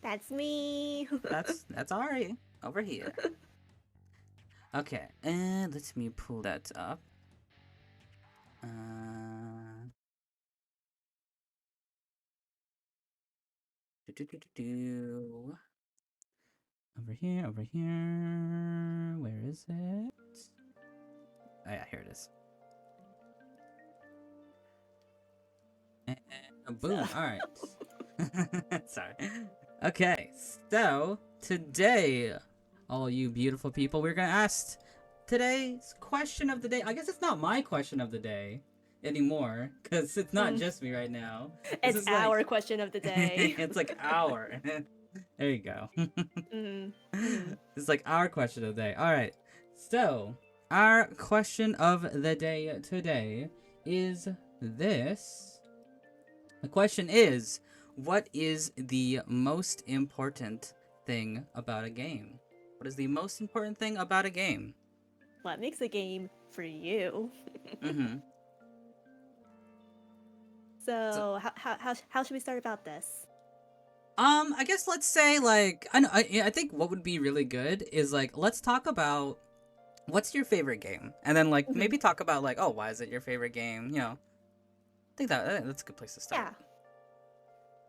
That's me. That's Ari over here. Okay, and let me pull that up. Uh, do, do, do, do, do. Over here, over here. Where is it? Oh yeah, here it is. And boom. All right. Sorry. Okay, so today, all you beautiful people, we're gonna ask today's question of the day. I guess it's not my question of the day anymore, because it's not Mm, just me right now. This it's is like, our question of the day. it's like our. There you go. Mm, mm. It's like our question of the day. All right. So, our question of the day today is this. The question is, what is the most important thing about a game? What is the most important thing about a game? What makes a game for you? Mm-hmm. So, So how should we start about this? I guess let's say like I think what would be really good is like let's talk about what's your favorite game, and then like Mhm. maybe talk about like oh why is it your favorite game? I think that's a good place to start.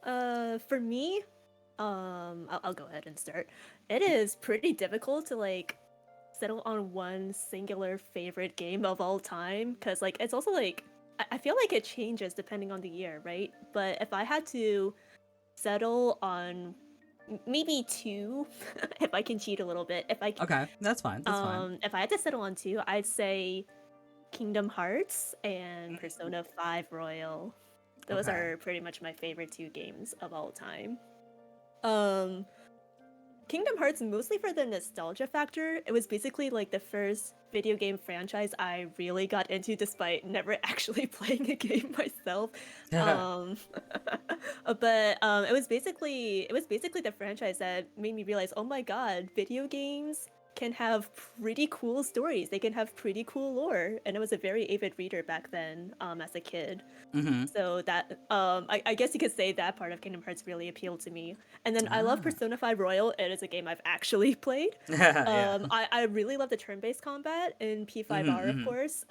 Yeah. For me, I'll go ahead and start. It is pretty difficult to like settle on one singular favorite game of all time because like it's also like I feel like it changes depending on the year, right? But if I had to settle on maybe two, if I can cheat a little bit, Okay, that's fine. That's fine. if I had to settle on two, I'd say Kingdom Hearts and Mhm. Persona 5 Royal. Those Okay. are pretty much my favorite two games of all time. Um, Kingdom Hearts mostly for the nostalgia factor. It was basically like the first video game franchise I really got into despite never actually playing a game myself. Um it was basically the franchise that made me realize, "Oh my god, video games can have pretty cool stories. They can have pretty cool lore." And I was a very avid reader back then as a kid. Mm-hmm. So that I guess you could say that part of Kingdom Hearts really appealed to me. And then I love Ah. Persona 5 Royal. It is a game I've actually played. Yeah. I really love the turn-based combat in Mm-hmm. P5R, of Mm-hmm. course.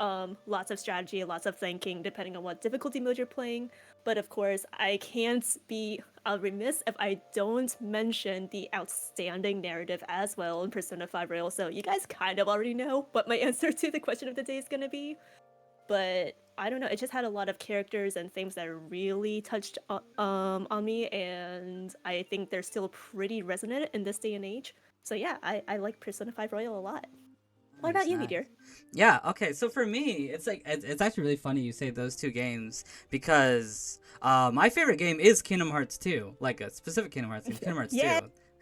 Lots of strategy, lots of thinking, depending on what difficulty mode you're playing. But of course, I can't be remiss if I don't mention the outstanding narrative as well in Persona 5 Royal. So you guys kind of already know what my answer to the question of the day is gonna be. But I don't know, it just had a lot of characters and themes that really touched on me, and I think they're still pretty resonant in this day and age. So yeah, I like Persona 5 Royal a lot. What Nice, about you, nice. Meteor? Yeah, okay. So for me, it's like it's actually really funny you say those two games because my favorite game is Kingdom Hearts 2, like a specific Kingdom Hearts game, Kingdom Hearts Yeah.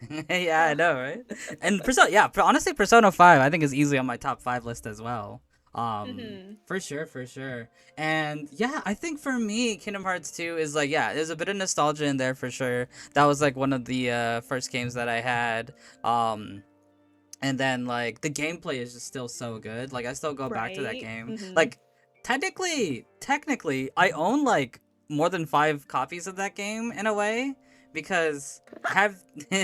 2. Yeah, I know, right? And Persona, yeah, honestly, Persona 5 I think is easily on my top 5 list as well. Mm-hmm. For sure, for sure. And yeah, I think for me, Kingdom Hearts 2 is like yeah, there's a bit of nostalgia in there for sure. That was like one of the first games that I had. Um and then like the gameplay is just still so good. Like I still go back to that Right. game. Mm-hmm. Like technically I own like more than 5 copies of that game in a way because I have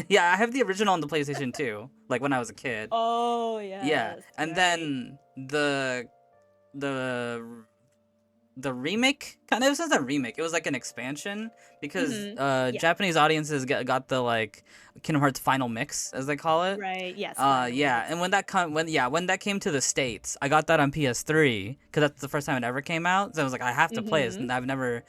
yeah, I have the original on the PlayStation 2 like when I was a kid. Oh Yeah. yes, And right. then the the remake kind of, it wasn't a remake, it was like an expansion because Mm-hmm. Yeah. Japanese audiences got the like Kingdom Hearts final mix as they call it. Right. Yes. Final Yeah, mix. and when that came to the states, I got that on PS3 because that's the first time it ever came out. So I was like, I have to play this, Mm-hmm. and I've never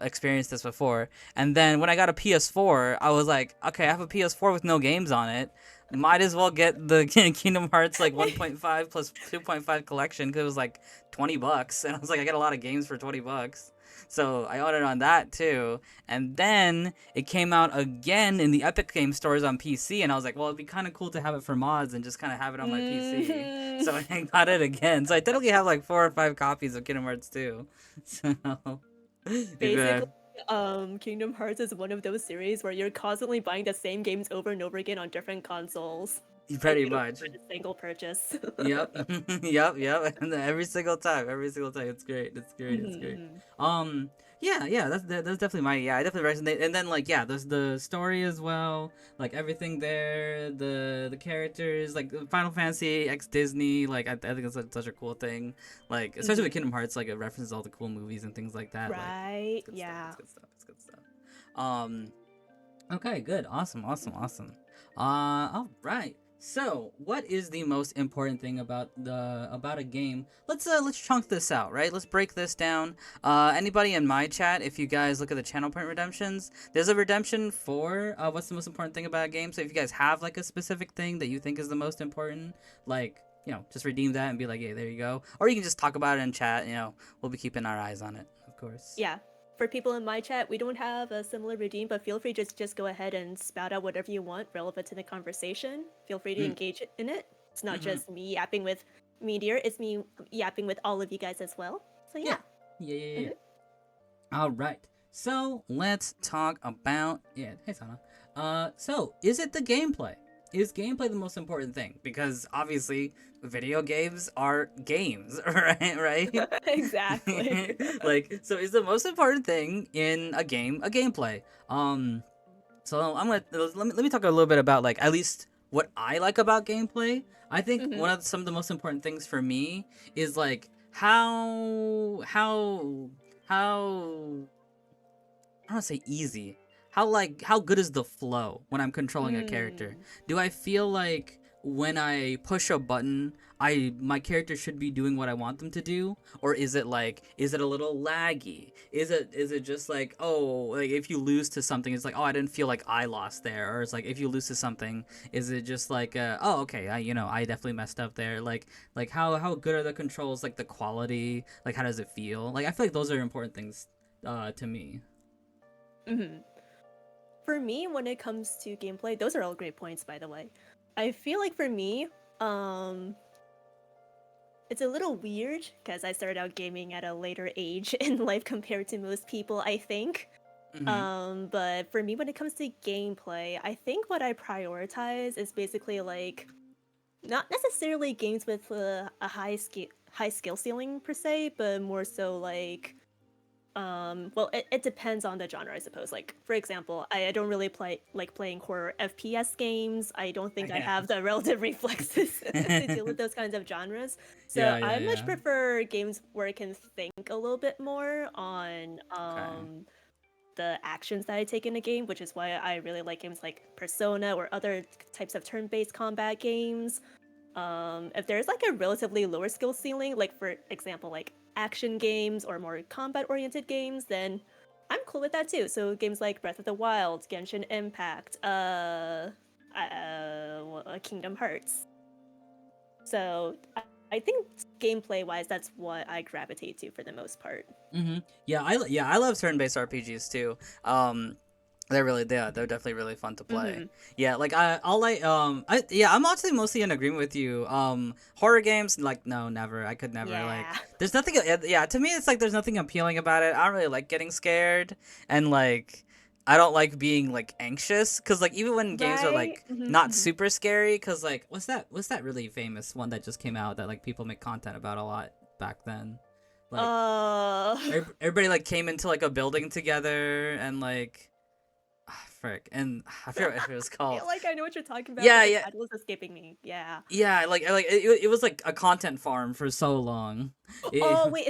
experienced this before. And then when I got a PS4, I was like, okay, I have a PS4 with no games on it. Might as well get the Kingdom Hearts like 1.5 plus 2.5 collection because it was like $20, and I was like, I get a lot of games for $20. So I ordered on that too, and then it came out again in the Epic Game stores on PC, and I was like, well, it'd be kind of cool to have it for mods and just kind of have it on my PC. Mm-hmm. So I got it again. So I technically have like 4 or 5 copies of Kingdom Hearts 2. So if Basically, Kingdom Hearts is one of those series where you're constantly buying the same games over and over again on different consoles, and pretty you don't much. regret a single purchase. Yep, yep, yep. And every single time, it's great. It's great. It's great. Mhm. Um, Yeah, that's definitely my yeah. I definitely resonate. And then like yeah, there's the story as well, like everything there, the characters, like Final Fantasy X Disney. Like I think it's such a cool thing. Like especially with Hmm. Kingdom Hearts, like it references all the cool movies and things like that. Like Right? it's good stuff. It's Yeah. good stuff. It's good stuff. Um, Okay, good. Awesome, awesome, awesome. All right. So, what is the most important thing about a game? Let's chunk this out, right? Let's break this down. Anybody in my chat, if you guys look at the channel point redemptions, there's a redemption for what's the most important thing about a game. So if you guys have like a specific thing that you think is the most important, like just redeem that and be like, hey, there you go. Or you can just talk about it in chat. We'll be keeping our eyes on it, of course. Yeah. For people in my chat, we don't have a similar redeem, but feel free just go ahead and spout out whatever you want relevant to the conversation. Feel free to Mm, engage in it. It's not mm-hmm. just me yapping with Meteor, it's me yapping with all of you guys as well. So Yeah. yeah. Yeah. Mhm. All right. So let's talk about it. Hey, Sana. So is it the gameplay? Is gameplay the most important thing? Because obviously, video games are games, right? Right? Exactly. Like, so is the most important thing in a game a gameplay? So I'm gonna let me talk a little bit about like at least what I like about gameplay. I think Hmm. one of some of the most important things for me is like how I don't want to say easy. How good is the flow when I'm controlling a character? Mm. Do I feel like when I push a button, my character should be doing what I want them to do, or is it a little laggy? Is it just like like if you lose to something, it's like I didn't feel like I lost there, or it's like if you lose to something, is it just like okay, I definitely messed up there. Like how good are the controls? Like the quality, like how does it feel? Like I feel like those are important things to me. Hmm. For me, when it comes to gameplay, those are all great points, by the way. I feel like for me, um, it's a little weird because I started out gaming at a later age in life compared to most people, I think. Mm-hmm. But for me, when it comes to gameplay, I think what I prioritize is basically like not necessarily games with a high skill ceiling per se, but more so like well, it depends on the genre, I suppose. Like, for example, I don't really playing horror FPS games. I don't think I Yeah. have the relative reflexes to deal with those kinds of genres. So Yeah, I yeah, much yeah. prefer games where I can think a little bit more on Okay. the actions that I take in a game, which is why I really like games like Persona or other types of turn-based combat games. If there's like a relatively lower skill ceiling, like for example, like action games or more combat oriented games, then I'm cool with that too. So games like Breath of the Wild, Genshin Impact, Kingdom Hearts. So I think gameplay wise, that's what I gravitate to for the most part. Mm-hmm. Yeah, I love turn-based RPGs too. They're definitely really fun to play. Hmm. Yeah, like I'll like I'm actually mostly in agreement with you. Horror games, like no, never. I could never Yeah. like. There's nothing. Yeah, to me, it's like there's nothing appealing about it. I don't really like getting scared, and like I don't like being like anxious because like even when games are Right. like Hmm. not Hmm. super scary, because like what's that really famous one that just came out that like people make content about a lot back then, like. Uh, Everybody like came into like a building together and like frick and I forget what it was I feel called. like I know what you're talking about, Yeah, but the yeah, title is escaping me. Yeah. yeah. It was like a content farm for so long. It- Oh wait,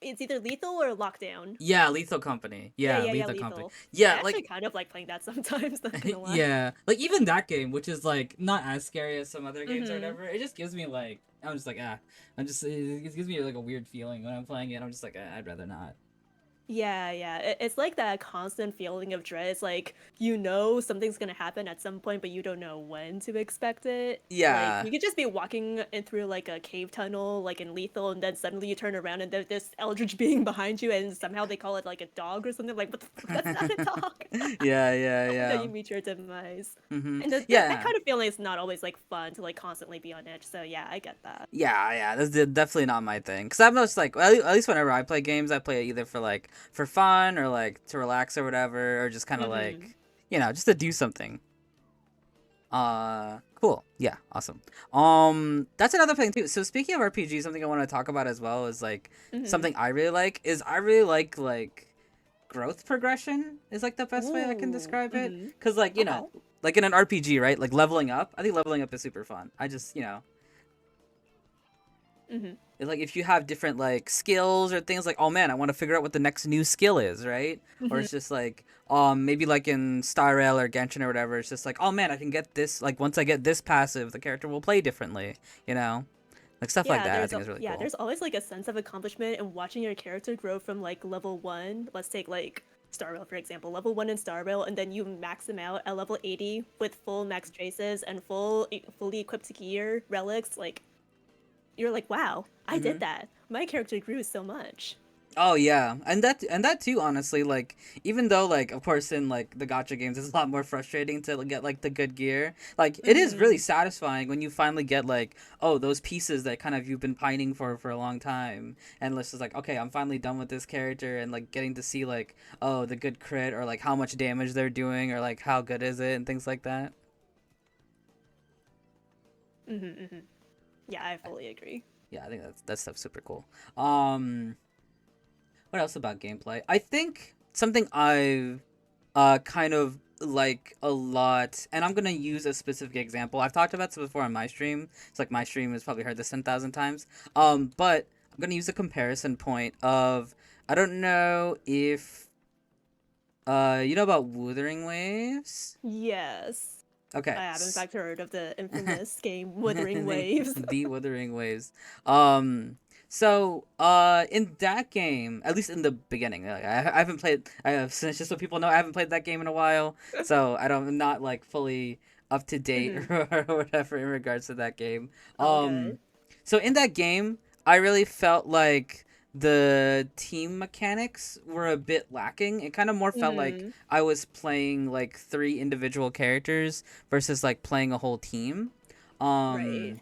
it's either Lethal or Lockdown? yeah, Lethal Company. Yeah, Yeah, yeah, yeah, Lethal Company. Lethal. I Yeah, actually like kind of like playing that sometimes, not gonna lie. yeah, like even that game, which is like not as scary as some other games or Mm-hmm. whatever. It just gives me like I'm just like it gives me like a weird feeling when I'm playing it. I'm just like I'd rather not. Yeah, yeah. It's like that constant feeling of dread. It's like you know something's gonna happen at some point, but you don't know when to expect it. Like Yeah. you could just be walking in through like a cave tunnel, like in Lethal, and then suddenly you turn around and there's this eldritch being behind you, and somehow they call it like a dog or something. Like what the fuck? That's not a dog. Yeah, yeah, That yeah. you meet your demise. Mhm. And that Yeah. kind of feeling is not always like fun to like constantly be on edge. So yeah, I get that. Yeah, that's definitely not my thing. Cause I'm just like, at least whenever I play games, I play it either for fun or like to relax or whatever, or just kind of Mm-hmm. like, just to do something. Cool. Yeah, awesome. That's another thing too. So speaking of RPG, something I want to talk about as well is like Mm-hmm. something I really like is I really like growth progression is like the best way I can Ooh. describe it. Mm-hmm. Cause like you Okay. know, like in an RPG, right? Like leveling up. I think leveling up is super fun. I just Mm-hmm. it's like if you have different like skills or things like, oh man, I want to figure out what the next new skill is, right? Or Mm-hmm. it's just like maybe like in Star Rail or Genshin or whatever, it's just like, oh man, I can get this, like once I get this passive, the character will play differently, you know? Like stuff like that I think is really cool. There's always like a sense of accomplishment in watching your character grow from like level 1. Let's take like Star Rail for example. Level 1 in Star Rail, and then you max them out at level 80 with full max traces and fully equipped gear, relics. Like you're like, wow, I did Mhm. that. My character grew so much. Oh yeah, and that too. Honestly, like even though like of course in like the gotcha games, it's a lot more frustrating to get like the good gear. Like it is really Mm-hmm. satisfying when you finally get like oh those pieces that kind of you've been pining for a long time, and it's just like okay I'm finally done with this character and like getting to see like oh the good crit or like how much damage they're doing or like how good is it and things like that. Mm-hmm. Mm-hmm. Yeah, I fully agree. Yeah, I think that stuff's super cool. Um, what else about gameplay? I think something I've kind of like a lot, and I'm gonna use a specific example. I've talked about this before on my stream. It's like my stream has probably heard this 10,000 times. But I'm gonna use a comparison point of I don't know if you know about Wuthering Waves. Yes. Okay. I have in fact heard of the infamous game Wuthering Waves. The Wuthering Waves. So in that game, at least in the beginning, like, I haven't played. I have since just so people know, I haven't played that game in a while, so I'm not like fully up to date Mm-hmm. or whatever in regards to that game. All good. So in that game, I really felt like the team mechanics were a bit lacking. It kind of more felt like Mm-hmm. I was playing like three individual characters versus like playing a whole team. Right. Um,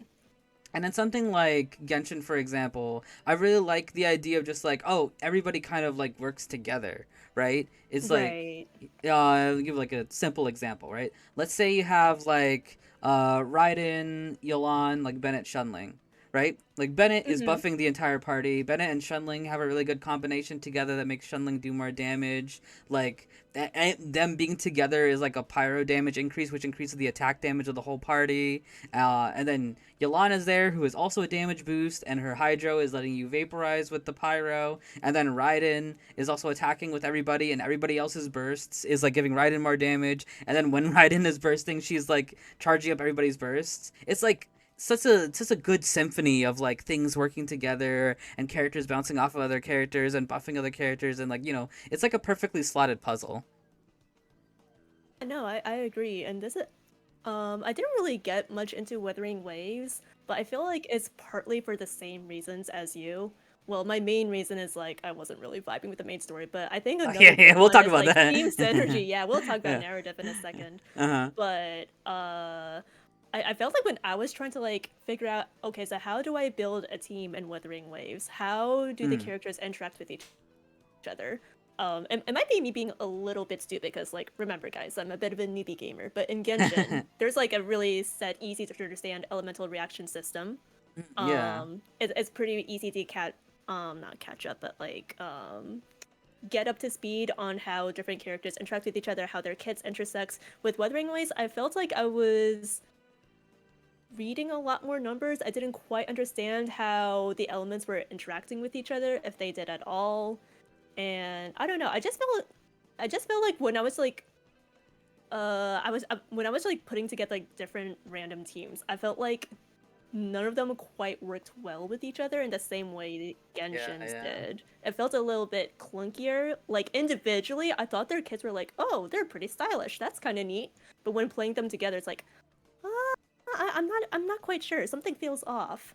and then something like Genshin, for example, I really like the idea of just like, oh, everybody kind of like works together, right? It's like, Right. I'll give like a simple example, right? Let's say you have like Raiden, Yolan, like Bennett, Shunling, right? Like Bennett is Mm-hmm. buffing the entire party. Bennett and Shunling have a really good combination together that makes Shunling do more damage. Like them being together is like a pyro damage increase, which increases the attack damage of the whole party. And then Yolana's there, who is also a damage boost, and her Hydro is letting you vaporize with the Pyro. And then Raiden is also attacking with everybody, and everybody else's bursts is like giving Raiden more damage. And then when Raiden is bursting, she's like charging up everybody's bursts. It's like such a good symphony of like things working together and characters bouncing off of other characters and buffing other characters and like it's like a perfectly slotted puzzle. No, I agree. And this is I didn't really get much into Wuthering Waves, but I feel like it's partly for the same reasons as you. Well, my main reason is like I wasn't really vibing with the main story, but I think Yeah, another yeah, big we'll one talk is about like that. team synergy. Yeah, we'll talk about Yeah. narrative in a second. Uh-huh. But I felt like when I was trying to like figure out, okay, so how do I build a team in Wuthering Waves? How do the Mm. characters interact with each other? And it might be me being a little bit stupid because, like, remember, guys, I'm a bit of a newbie gamer. But in Genshin, there's like a really set, easy to understand elemental reaction system. Yeah. It's pretty easy to not catch up, but like get up to speed on how different characters interact with each other, how their kits intersects. With Wuthering Waves, I felt like I was reading a lot more numbers. I didn't quite understand how the elements were interacting with each other, if they did at all. And I don't know. I just felt like when I was like when I was like putting together like different random teams, I felt like none of them quite worked well with each other in the same way Yeah, Genshin's yeah. did. It felt a little bit clunkier. Like individually, I thought their kits were like, oh, they're pretty stylish. That's kind of neat. But when playing them together, it's like, I'm not quite sure. Something feels off.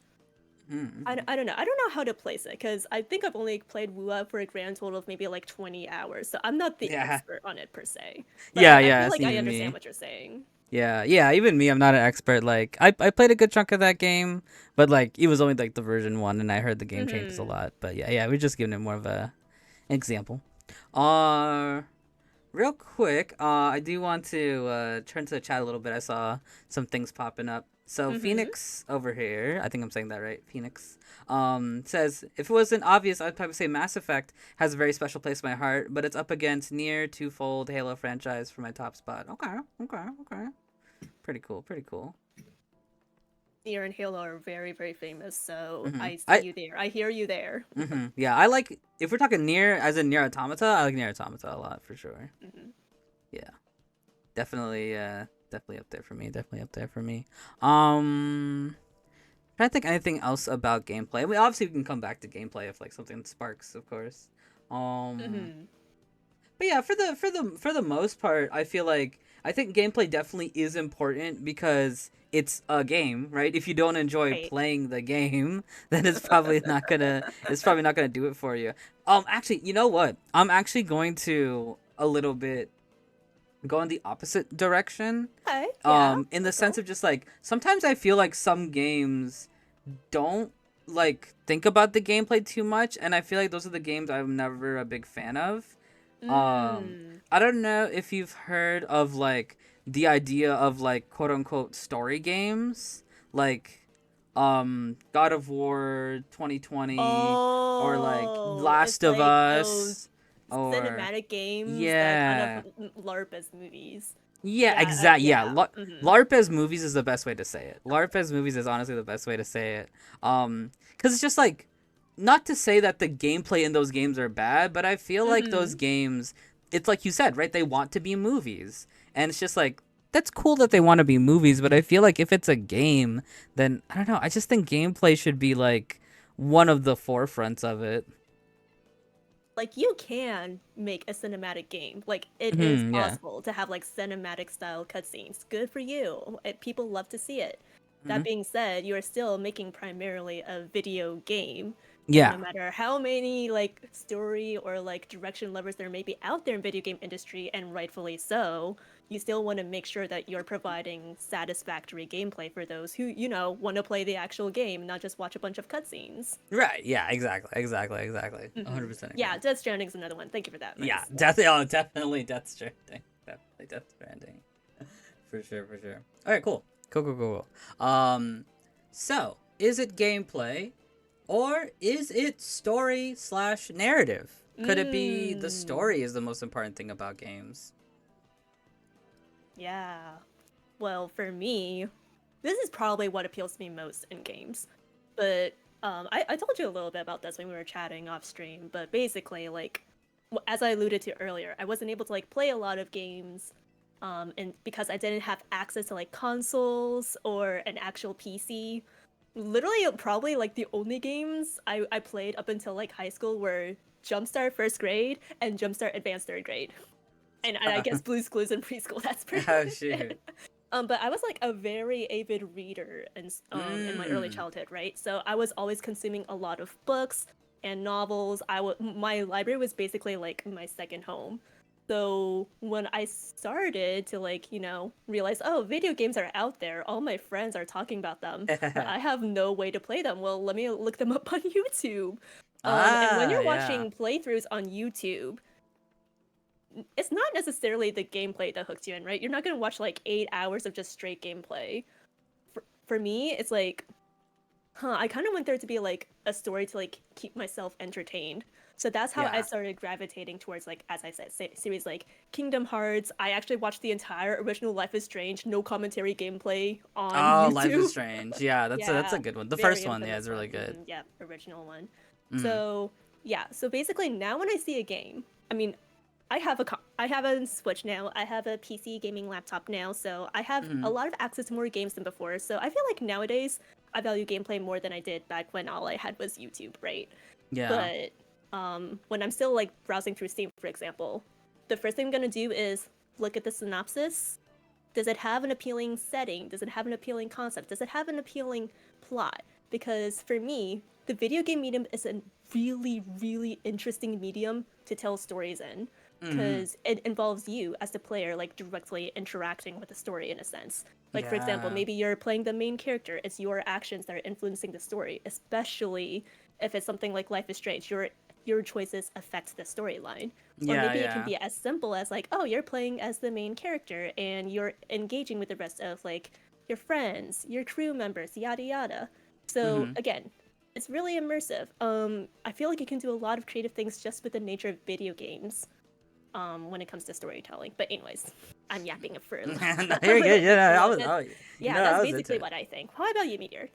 Mm-hmm. I don't know. I don't know how to place it because I think I've only played Wua for a grand total of maybe like 20 hours. So I'm not the Yeah. expert on it per se. But Yeah, I yeah, feel it's like I even understand me. what you're saying. Yeah, yeah, even me, I'm not an expert. Like, I played a good chunk of that game, but like, it was only like the version one, and I heard the game changes a Mm-hmm. lot. But yeah, yeah, we're just giving it more of a example. Uh, real quick, I do want to turn to the chat a little bit. I saw some things popping up. So Mm-hmm. Phoenix over here, I think I'm saying that right. Phoenix, says if it wasn't obvious, I'd probably say Mass Effect has a very special place in my heart, but it's up against near twofold Halo franchise for my top spot. Okay, okay, okay. Pretty cool. Pretty cool. Nier and Halo are very, very famous, so Hmm. I see you there. I hear you there. Yeah, I like if we're talking near as in near automata, I like near automata a lot for sure. Hmm. Yeah. Definitely definitely up there for me. Definitely up there for me. Um trying to think anything else about gameplay. We obviously we can come back to gameplay if like something sparks, of course. Um Hmm. but yeah, for the most part, I feel like I think gameplay definitely is important because it's a game, right? If you don't enjoy Right. playing the game, then it's probably not gonna do it for you. Actually, you know what? I'm actually going to a little bit go in the opposite direction. Okay. Yeah. In the Let's sense go. of just like sometimes I feel like some games don't like think about the gameplay too much, and I feel like those are the games I'm never a big fan of. Mm. I don't know if you've heard of like the idea of like quote unquote story games, like God of War 2020 or like Oh, it's Last of like those Us or cinematic games that kind of yeah. LARP as movies. Yeah, Yeah, exact. Yeah, yeah. Hmm. LARP as movies is the best way to say it. LARP as movies is honestly the best way to say it. Because it's just like, not to say that the gameplay in those games are bad, but I feel like those Hmm. games, it's like you said, right? They want to be movies, and it's just like that's cool that they want to be movies, but I feel like if it's a game, then I don't know. I just think gameplay should be like one of the forefronts of it. Like you can make a cinematic game. Like it is Yeah. possible to have like cinematic style cutscenes. Good for you. People love to see it. That Hmm. being said, you are still making primarily a video game. And Yeah. no matter how many like story or like direction lovers there may be out there in video game industry, and rightfully so, you still want to make sure that you're providing satisfactory gameplay for those who, want to play the actual game, not just watch a bunch of cutscenes. Right. Yeah. Exactly. Exactly. Exactly. Hmm. 100% agree. Yeah, Death Stranding's another one. Thank you for that. Yeah, Nice. definitely, oh, definitely Death Stranding. Definitely Death Stranding. For sure, for sure. All right, cool. Cool, cool, cool, cool. So, is it gameplay or is it story slash narrative? Could it be the Mm, story is the most important thing about games? yeah. Well, for me, this is probably what appeals to me most in games. But I told you a little bit about this when we were chatting off stream. But basically, like, as I alluded to earlier, I wasn't able to like play a lot of games, and because I didn't have access to like consoles or an actual PC. Literally, probably like the only games I played up until like high school were Jumpstart first grade and Jumpstart advanced third grade. And I guess Blue's Clues in preschool. That's pretty Oh much shoot. it. But I was like a very avid reader in my early Mm. childhood, right? So I was always consuming a lot of books and novels. My library was basically like my second home. So when I started to like, realize, oh, video games are out there, all my friends are talking about them, but I have no way to play them. Well, let me look them up on YouTube. And when Ah, you're yeah. watching playthroughs on YouTube, it's not necessarily the gameplay that hooks you in, right? You're not gonna watch like 8 hours of just straight gameplay. For me, it's like, I kind of want there to be like a story to like keep myself entertained. So that's how I Yeah. started gravitating towards like, as I said, series like Kingdom Hearts. I actually watched the entire original Life is Strange, no commentary gameplay on Oh, Life is YouTube. Strange. Yeah, that's a Yeah, good one. The very first one, yeah, infamous is really one. good. Yeah, original one. Mm. So yeah, so basically now when I see a game, I mean, I have a Switch now. I have a PC gaming laptop now, so I have a Mm. lot of access to more games than before. So I feel like nowadays I value gameplay more than I did back when all I had was YouTube, right? Yeah. But when I'm still like browsing through Steam, for example, the first thing I'm gonna do is look at the synopsis. Does it have an appealing setting? Does it have an appealing concept? Does it have an appealing plot? Because for me, the video game medium is a really, really interesting medium to tell stories in. Mhm. Because it involves you as the player, like directly interacting with the story in a sense. Like, for example, Yeah. maybe you're playing the main character, it's your actions that are influencing the story, especially if it's something like Life is Strange. You're your choices affect the storyline. Or Yeah, maybe it can yeah. be as simple as like, oh, you're playing as the main character and you're engaging with the rest of like your friends, your crew members, yada yada. So Mhm. again, it's really immersive. I feel like you can do a lot of creative things just with the nature of video games. When it comes to storytelling. But anyways, I'm yapping for No, a you're good. little bit Yeah, too no, I long. was, oh, Yeah, no, that's I was into basically it. what I think. How about you, Meteor?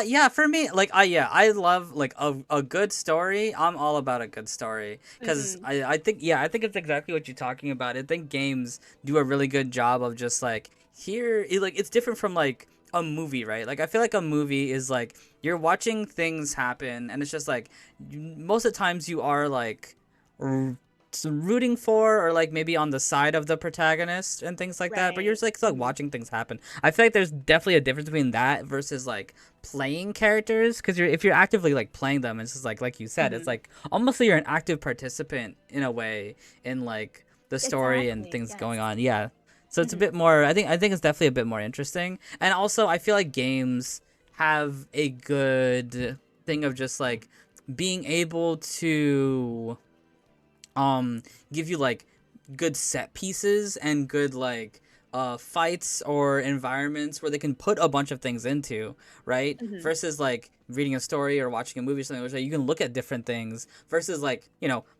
Yeah, for me, like, yeah, I love like a good story. I'm all about a good story because Mm-hmm. I think, yeah, I think it's exactly what you're talking about. I think games do a really good job of just like like it's different from like a movie, right? Like I feel like a movie is like you're watching things happen, and it's just like most of the times you are like rooting for or like maybe on the side of the protagonist and things like that, but you're Right. just like still Mm-hmm. watching things happen. I feel like there's definitely a difference between that versus like playing characters, because if you're actively like playing them, it's just like you said, it's Mm-hmm. like almost like you're an active participant in a way in like the story and Exactly. things going Yes. on. Yeah, so it's a Mm-hmm. bit more, I think it's definitely a bit more interesting. And also I feel like games have a good thing of just like being able to um give you like good set pieces and good like fights or environments where they can put a bunch of things into, right? Mm-hmm. Versus like reading a story or watching a movie or something, which like, you can look at different things versus like,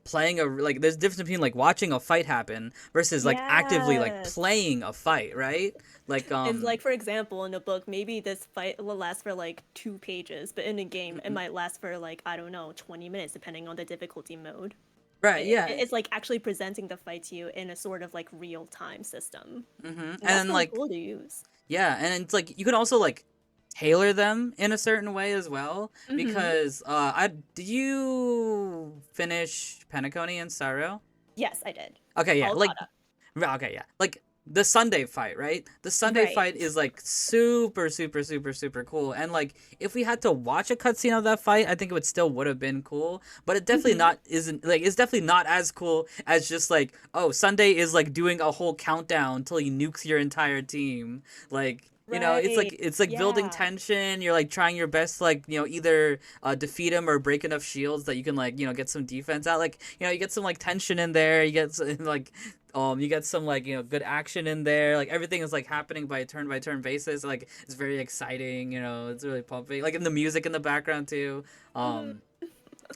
playing like there's a difference between like watching a fight happen versus like actively like Yes. playing a fight, right? Like It's like, for example, in a book, maybe this fight will last for like 2 pages, but in a game, it mhm. might last for like, I don't know, 20 minutes, depending on the difficulty mode. Right, yeah. It's like actually presenting the fight to you in a sort of like real time system. And And that's then really like, cool to use. yeah, and it's like you can also like tailor them in a certain way as well. Mm-hmm. Because I did you finish Penacony and Sorrow? Yes, I did. Okay, yeah, All like caught up. okay, yeah, like the Sunday fight, right? The Sunday Right. fight is like super, super, super, super cool. And like if we had to watch a cutscene of that fight, I think it would still would have been cool. But it definitely Mm-hmm. not isn't like it's definitely not as cool as just like, oh, Sunday is like doing a whole countdown till he nukes your entire team. Like, Right. it's like building Yeah. tension. You're like trying your best to like, either defeat him or break enough shields that you can like, get some defense out. Like, you get some like tension in there. You get like you get some like, good action in there. Like everything is like happening by turn basis. Like it's very exciting. It's really pumping. Like in the music in the background too. Mhm. Um,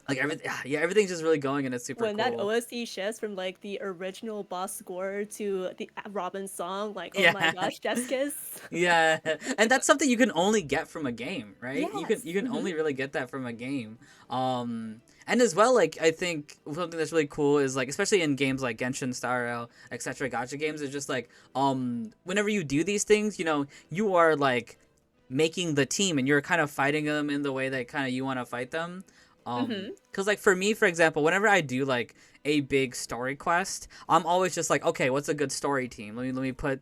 like everything, yeah, everything's just really going and it's super When that cool. OST shifts from like the original boss score to the Robin song, like, oh my Yeah. gosh, Chef's Kiss. Yeah, and that's something you can only get from a game, right? You can Yes. you can only really get that from a game. And as well, like I think something that's really cool is like, especially in games like Genshin, Starro, etc., Gacha games, is just like whenever you do these things, you are like making the team and you're kind of fighting them in the way that kind of you want to fight them. Mm-hmm. Cause like for me, for example, whenever I do like a big story quest, I'm always just like, okay, what's a good story team? Let me put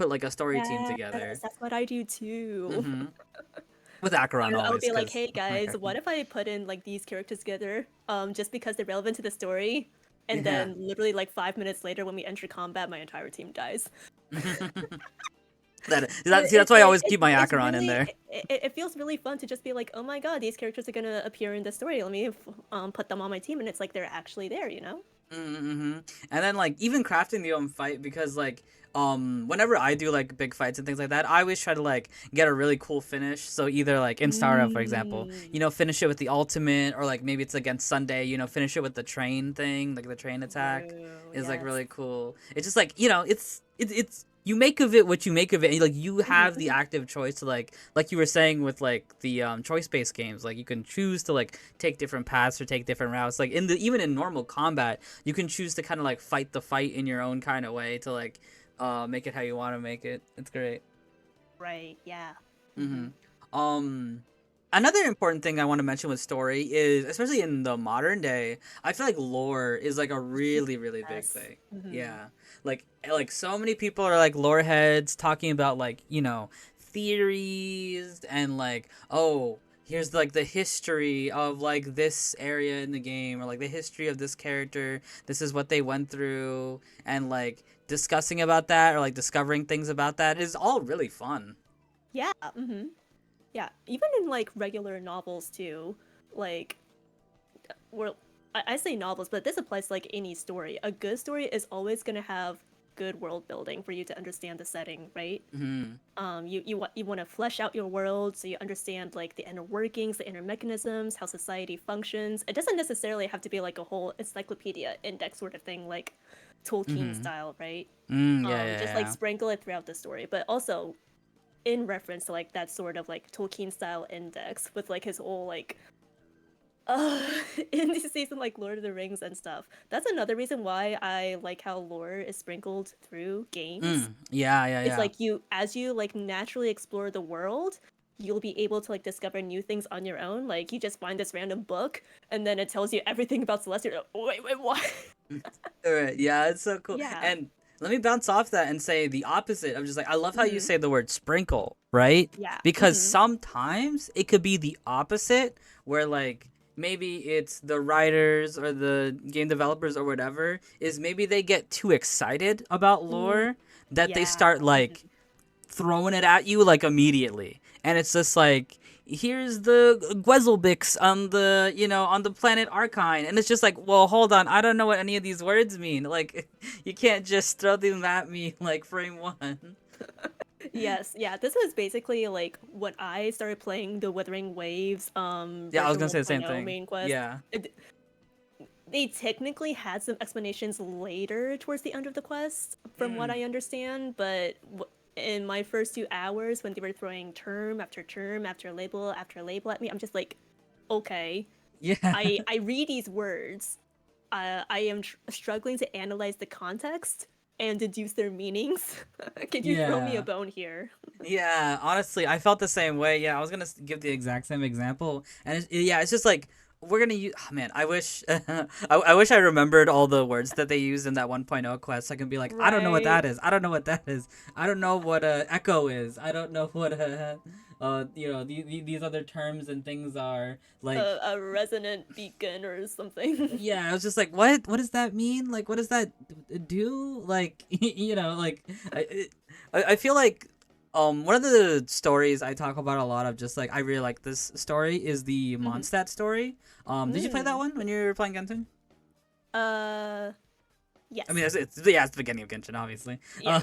like a story team Yes, together. that's what I do too. Mm-hmm. With Acheron I would always, be like, cause hey my guys, what Acheron. if I put in like these characters together, just because they're relevant to the story, and Yeah. then literally like 5 minutes later when we enter combat, my entire team dies. See, that's why I always keep my It's Acheron in really there. it feels really fun to just be like, oh my god, these characters are gonna appear in the story. Let me put them on my team, and it's like they're actually there, you know? Mm-hmm. And then like even crafting the fight, because like whenever I do like big fights and things like that, I always try to like get a really cool finish. So either like in Startup, for example, Mm. finish it with the ultimate, or like maybe it's against Sunday, finish it with the train thing, like the train attack True. is like Yes. really cool. It's just like, it's you make of it what you make of it. And, like you have the Mhm. active choice to like you were saying with like the choice based games, like you can choose to like take different paths or take different routes. Like even in normal combat, you can choose to kind of like fight the fight in your own kind of way to like make it how you want to make it. It's great. Right. Yeah. Hmm. Hmm. Another important thing I want to mention with story is, especially in the modern day, I feel like lore is like a really, really big Yes. thing. Hmm. Yeah. Like so many people are like lore heads talking about like, theories and like, oh, here's like the history of like this area in the game, or like the history of this character. This is what they went through, and like discussing about that or like discovering things about that is all really fun. Yeah. Hmm. Yeah. Even in like regular novels too, like we're I say novels, but this applies to like any story. A good story is always going to have good world building for you to understand the setting, right? Hmm. You want to flesh out your world so you understand like the inner workings, the inner mechanisms, how society functions. It doesn't necessarily have to be like a whole encyclopedia index sort of thing, like Tolkien Hmm. style, right? Yeah, yeah, Just like yeah. sprinkle it throughout the story, but also in reference to like that sort of like Tolkien style index with like his whole like uh in this season like Lord of the Rings and stuff. That's another reason why I like how lore is sprinkled through games. Yeah, yeah, It's yeah. like you as you like naturally explore the world, you'll be able to like discover new things on your own. Like you just find this random book and then it tells you everything about Celestia. You're like, wait, what? Alright, yeah, it's so cool. Yeah. And let me bounce off that and say the opposite of just like I love how you Hmm. say the word sprinkle, right? Yeah. Because Hmm. sometimes it could be the opposite where like maybe it's the writers or the game developers or whatever is maybe they get too excited about Mm, lore that they yeah. start like throwing it at you like immediately. And it's just like here's the Gwezelbix on the on the planet Archine, and it's just like, well, hold on, I don't know what any of these words mean. Like, you can't just throw them at me like frame one. Yes, yeah. This was basically like when I started playing the Withering Waves Yeah, I was version gonna say the same 1.0 thing. main quest. Yeah. They technically had some explanations later towards the end of the quest, from what Mm. I understand, but in my first 2 hours when they were throwing term after label at me, I'm just like, okay, Yeah. I read these words. I am struggling to analyze the context and deduce their meanings. Can you throw me a Yeah. bone here? Yeah, honestly, I felt the same way. Yeah, I was gonna give the exact same example, and yeah, it's just like we're gonna use. Oh, man, I wish, I wish I remembered all the words that they used in that 1.0 quest. So I can be like, I don't know what Right. that is. I don't know what that is. I don't know what echo is. I don't know what these other terms and things are. Like, A resonant beacon or something. yeah, I was just like, what? What does that mean? Like, what does that do? Like, like I feel like one of the stories I talk about a lot of just like I really like this story is the Mhm. Mondstadt story. Did you play that Mm. one when you were playing Genshin? Uh, I mean, yes. it's yeah, it's the beginning of Genshin, obviously. Yeah,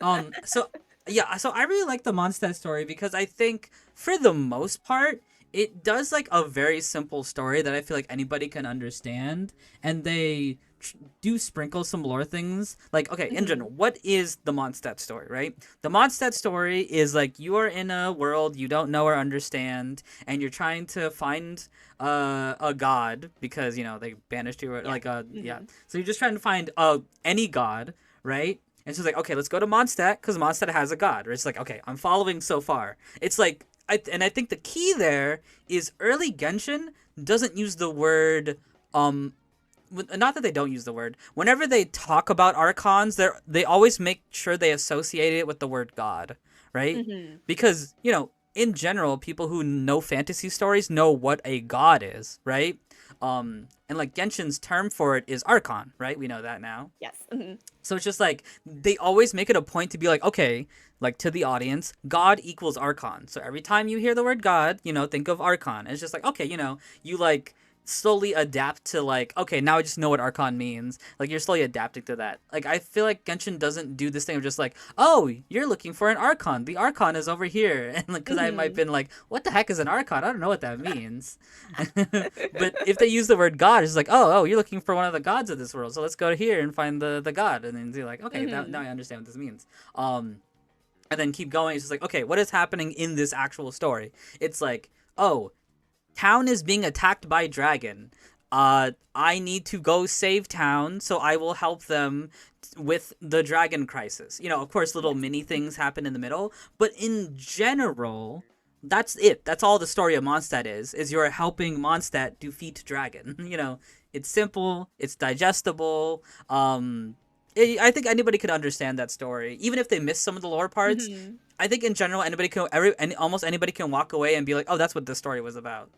Uh, yeah. so yeah, so I really like the Mondstadt story because I think for the most part, it does like a very simple story that I feel like anybody can understand, and they do sprinkle some lore things. Like, okay, in Mhm. general, what is the Mondstadt story, right? The Mondstadt story is like you are in a world you don't know or understand, and you're trying to find a god because they banished you or Yeah. like yeah, Mhm. so you're just trying to find any god, right? And so it's like, okay, let's go to Mondstadt because Mondstadt has a god. Or it's like, okay, I'm following so far. It's like, I think the key there is early Genshin doesn't use the word not that they don't use the word. Whenever they talk about archons, they always make sure they associate it with the word god, right? Mhm. Because in general, people who know fantasy stories know what a god is, right? And like Genshin's term for it is archon, right? We know that now. Yes. Mhm. So it's just like they always make it a point to be like, okay, like to the audience, God equals Archon. So every time you hear the word God, think of Archon. It's just like, okay, you like slowly adapt to like, okay, now I just know what Archon means. Like you're slowly adapting to that. Like I feel like Genshin doesn't do this thing of just like, oh, you're looking for an Archon. The Archon is over here. And like, because I might have Mhm. been like, what the heck is an Archon? I don't know what that means. But if they use the word God, it's like, oh, you're looking for one of the gods of this world. So let's go here and find the god. And then you're like, okay, now Mhm. I understand what this means. And then keep going. It's just like, okay, what is happening in this actual story? It's like, oh, town is being attacked by dragon. I need to go save town, so I will help them with the dragon crisis. Of course, little Yes. mini things happen in the middle, but in general, that's it. That's all the story of Mondstadt is you're helping Mondstadt defeat dragon. It's simple, it's digestible. I think anybody could understand that story, even if they miss some of the lore parts. Mhm. I think in general, almost anybody can walk away and be like, "Oh, that's what the story was about."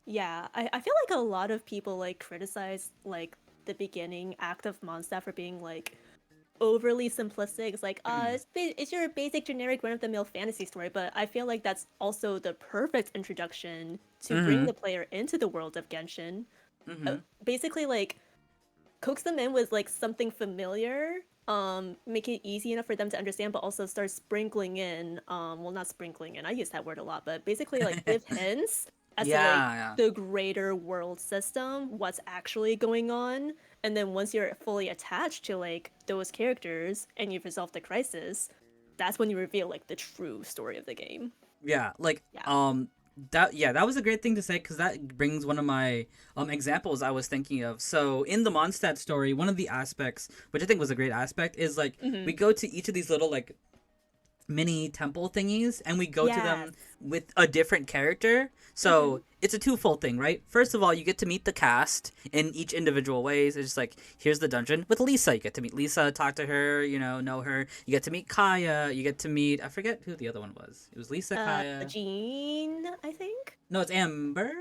Yeah, I feel like a lot of people like criticize like the beginning act of Mondstadt for being like overly simplistic. It's like, it's your basic generic run of the mill fantasy story, but I feel like that's also the perfect introduction to bring Mm-hmm. the player into the world of Genshin. Mm-hmm. Basically, like coax them in with like something familiar, make it easy enough for them to understand, but also start sprinkling in, well, not sprinkling in, I use that word a lot, but basically like give hints as to like Yeah, yeah. the greater world system, what's actually going on. And then once you're fully attached to like those characters and you've resolved the crisis, that's when you reveal like the true story of the game. Yeah, like Yeah. that was a great thing to say because that brings one of my examples I was thinking of. So in the Mondstadt story, one of the aspects, which I think was a great aspect, is like we Mm-hmm. go to each of these little like mini temple thingies and we go to Yes. them with a different character. Mm-hmm. So it's a twofold thing, right? First of all, you get to meet the cast in each individual ways. It's just like, here's the dungeon with Lisa. You get to meet Lisa, talk to her, know her. You get to meet Kaya. You get to meet, I forget who the other one was. It was Lisa, Kaya. Jean, I think. No, it's Amber.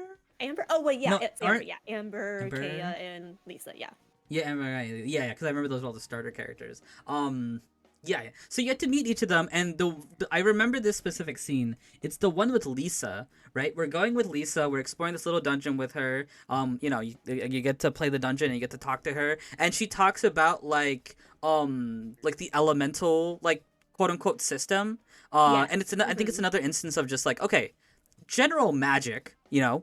Amber? Oh wait, yeah, No, it's Amber. aren't Yeah, Amber, Kaya, Amber. and Lisa. Yeah. Yeah, Amber. Right. Yeah, because I remember those were all the starter characters. Yeah, yeah. So you get to meet each of them, and I remember this specific scene. It's the one with Lisa, right? We're going with Lisa. We're exploring this little dungeon with her. You get to play the dungeon and you get to talk to her, and she talks about like the elemental like quote unquote system. Yes. And I think it's another instance of just like, okay, general magic,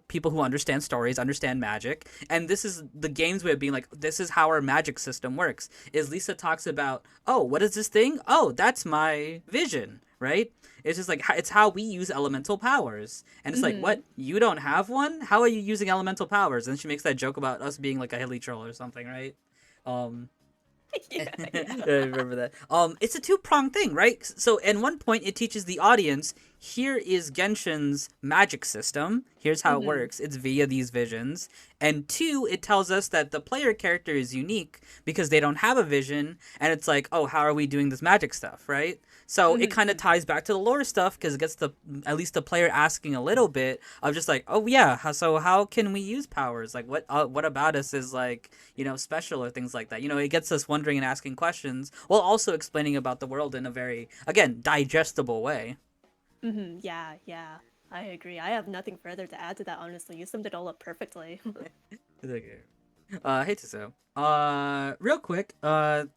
people who understand stories understand magic, and this is the game's way of being like, this is how our magic system works. Is Lisa talks about, oh, what is this thing? Oh, that's my vision, right? It's just like it's how we use elemental powers, and it's like, Mm-hmm. what, you don't have one? How are you using elemental powers? And she makes that joke about us being like a hilly troll or something, right? um Yeah. I Yeah. remember that. It's a two-pronged thing, right? So at one point it teaches the audience, here is Genshin's magic system. Here's how it Mm-hmm. works. It's via these visions. And two, it tells us that the player character is unique because they don't have a vision, and it's like, oh, how are we doing this magic stuff, right? So it kind of Mm-hmm. ties back to the lore stuff because it gets at least the player asking a little bit of just like, oh yeah, so how can we use powers? Like what about us is like, special or things like that. It gets us wondering and asking questions while also explaining about the world in a very, again, digestible way. Mm-hmm. Yeah. Yeah. I agree. I have nothing further to add to that. Honestly, you summed it all up perfectly. Okay. Hey Tiso. Real quick,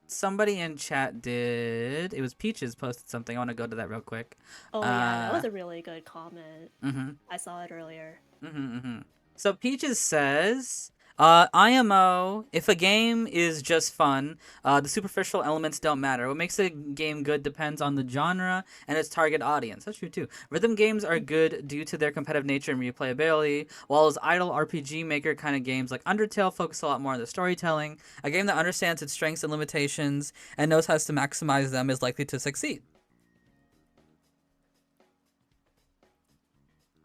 somebody in chat did. It was Peaches posted something. I want to go to that real quick. Oh yeah, that Uh, was a really good comment. mhm, I saw it earlier. mhm. So Peaches says, IMO, if a game is just fun, the superficial elements don't matter. What makes a game good depends on the genre and its target audience. That's true too. Rhythm games are good due to their competitive nature and replayability, while as idle RPG maker kind of games like Undertale focus a lot more on the storytelling. A game that understands its strengths and limitations and knows how to maximize them is likely to succeed.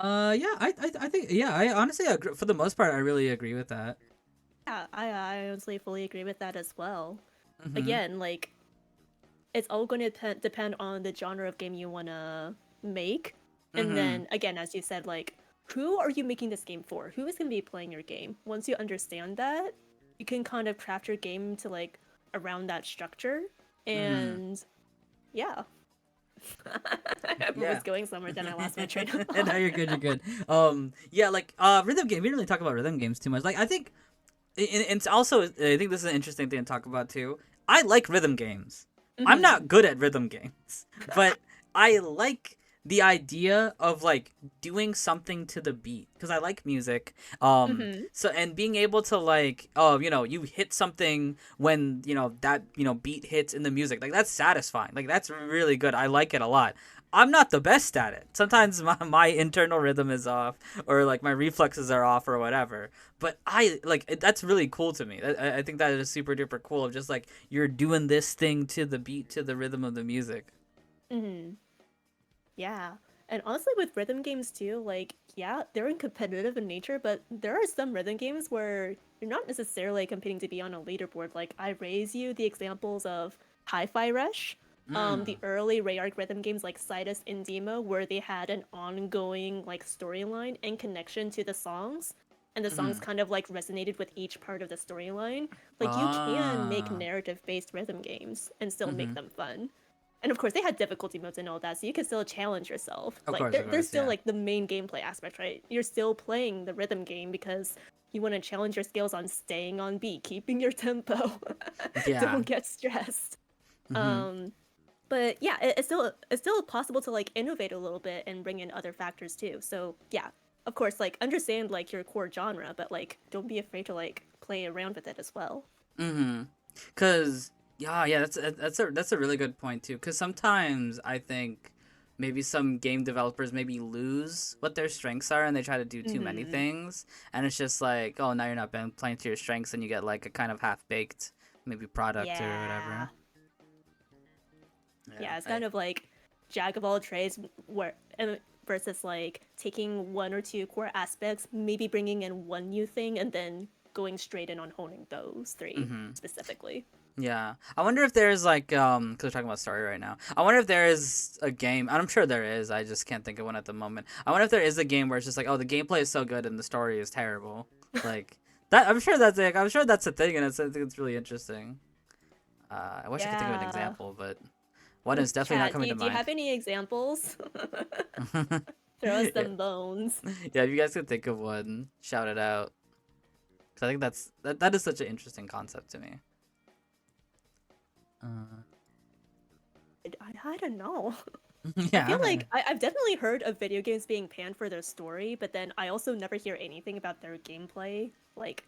Yeah, I think, yeah, I honestly agree. For the most part, I really agree with that. Yeah, I honestly fully agree with that as well. Mm-hmm. Again, like it's all going to depend on the genre of game you want to make. And Mm-hmm. then again, as you said, like who are you making this game for? Who is going to be playing your game? Once you understand that, you can kind of craft your game to like around that structure. Mm-hmm. And yeah, I was Yeah. going somewhere, then I lost my train of No, thought. you're good. You're good. Yeah, like rhythm game. We didn't really talk about rhythm games too much. Like I think, and it's also, I think this is an interesting thing to talk about too. I like rhythm games. I'm Hmm. not good at rhythm games, but I like the idea of like doing something to the beat because I like music. Hmm. So and being able to like, oh, you hit something when that beat hits in the music, like that's satisfying. Like that's really good. I like it a lot. I'm not the best at it. Sometimes my internal rhythm is off, or like my reflexes are off, or whatever. But I like that's really cool to me. I think that is super duper cool. Of just like you're doing this thing to the beat, to the rhythm of the music. Hmm. Yeah. And honestly, with rhythm games too, like, yeah, they're competitive in nature, but there are some rhythm games where you're not necessarily competing to be on a leaderboard. Like, I raise you the examples of Hi-Fi Rush, the Mm. early Rayark rhythm games like Citus and Demo, where they had an ongoing, like, storyline and connection to the songs, and the songs Mm. kind of, like, resonated with each part of the storyline. Like, you can make Ah. narrative-based rhythm games and still make Mm-hmm. them fun. and of course they had difficulty modes and all that, so you can still challenge yourself. Of Like course, of there's course, still yeah. like the main gameplay aspect, right? You're still playing the rhythm game because you want to challenge your skills on staying on beat, keeping your tempo. Yeah. Don't get stressed. Mm-hmm. Um, but yeah, it's still possible to like innovate a little bit and bring in other factors too. So yeah, of course, like understand like your core genre, but like don't be afraid to like play around with it as well. Mm-hmm. Cause yeah, that's a really good point too. Cause sometimes I think maybe some game developers maybe lose what their strengths are and they try to do too many Hmm. things, and it's just like, oh, now you're not playing to your strengths, and you get like a kind of half baked maybe product or Yeah. whatever. Yeah, Yeah, it's I kind of like jack of all trades where versus like taking one or two core aspects, maybe bringing in one new thing and then going straight in on honing those three mm-hmm. specifically. Yeah, I wonder if there's like because we're talking about story right now. I wonder if there is a game, and I'm sure there is. I just can't think of one at the moment. I wonder if there is a game where it's just like, oh, the gameplay is so good and the story is terrible. Like that. I'm sure that's like, I'm sure that's a thing, and I think it's really interesting. I wish I could think of an Yeah. example, but one is definitely not Chat, coming to do you mind. have any examples? Throw us Yeah, some bones. yeah. If you guys could think of one, shout it out. Because I think that is such an interesting concept to me. Uh, I don't know. I feel yeah. like I've definitely heard of video games being panned for their story, but then I also never hear anything about their gameplay. Like,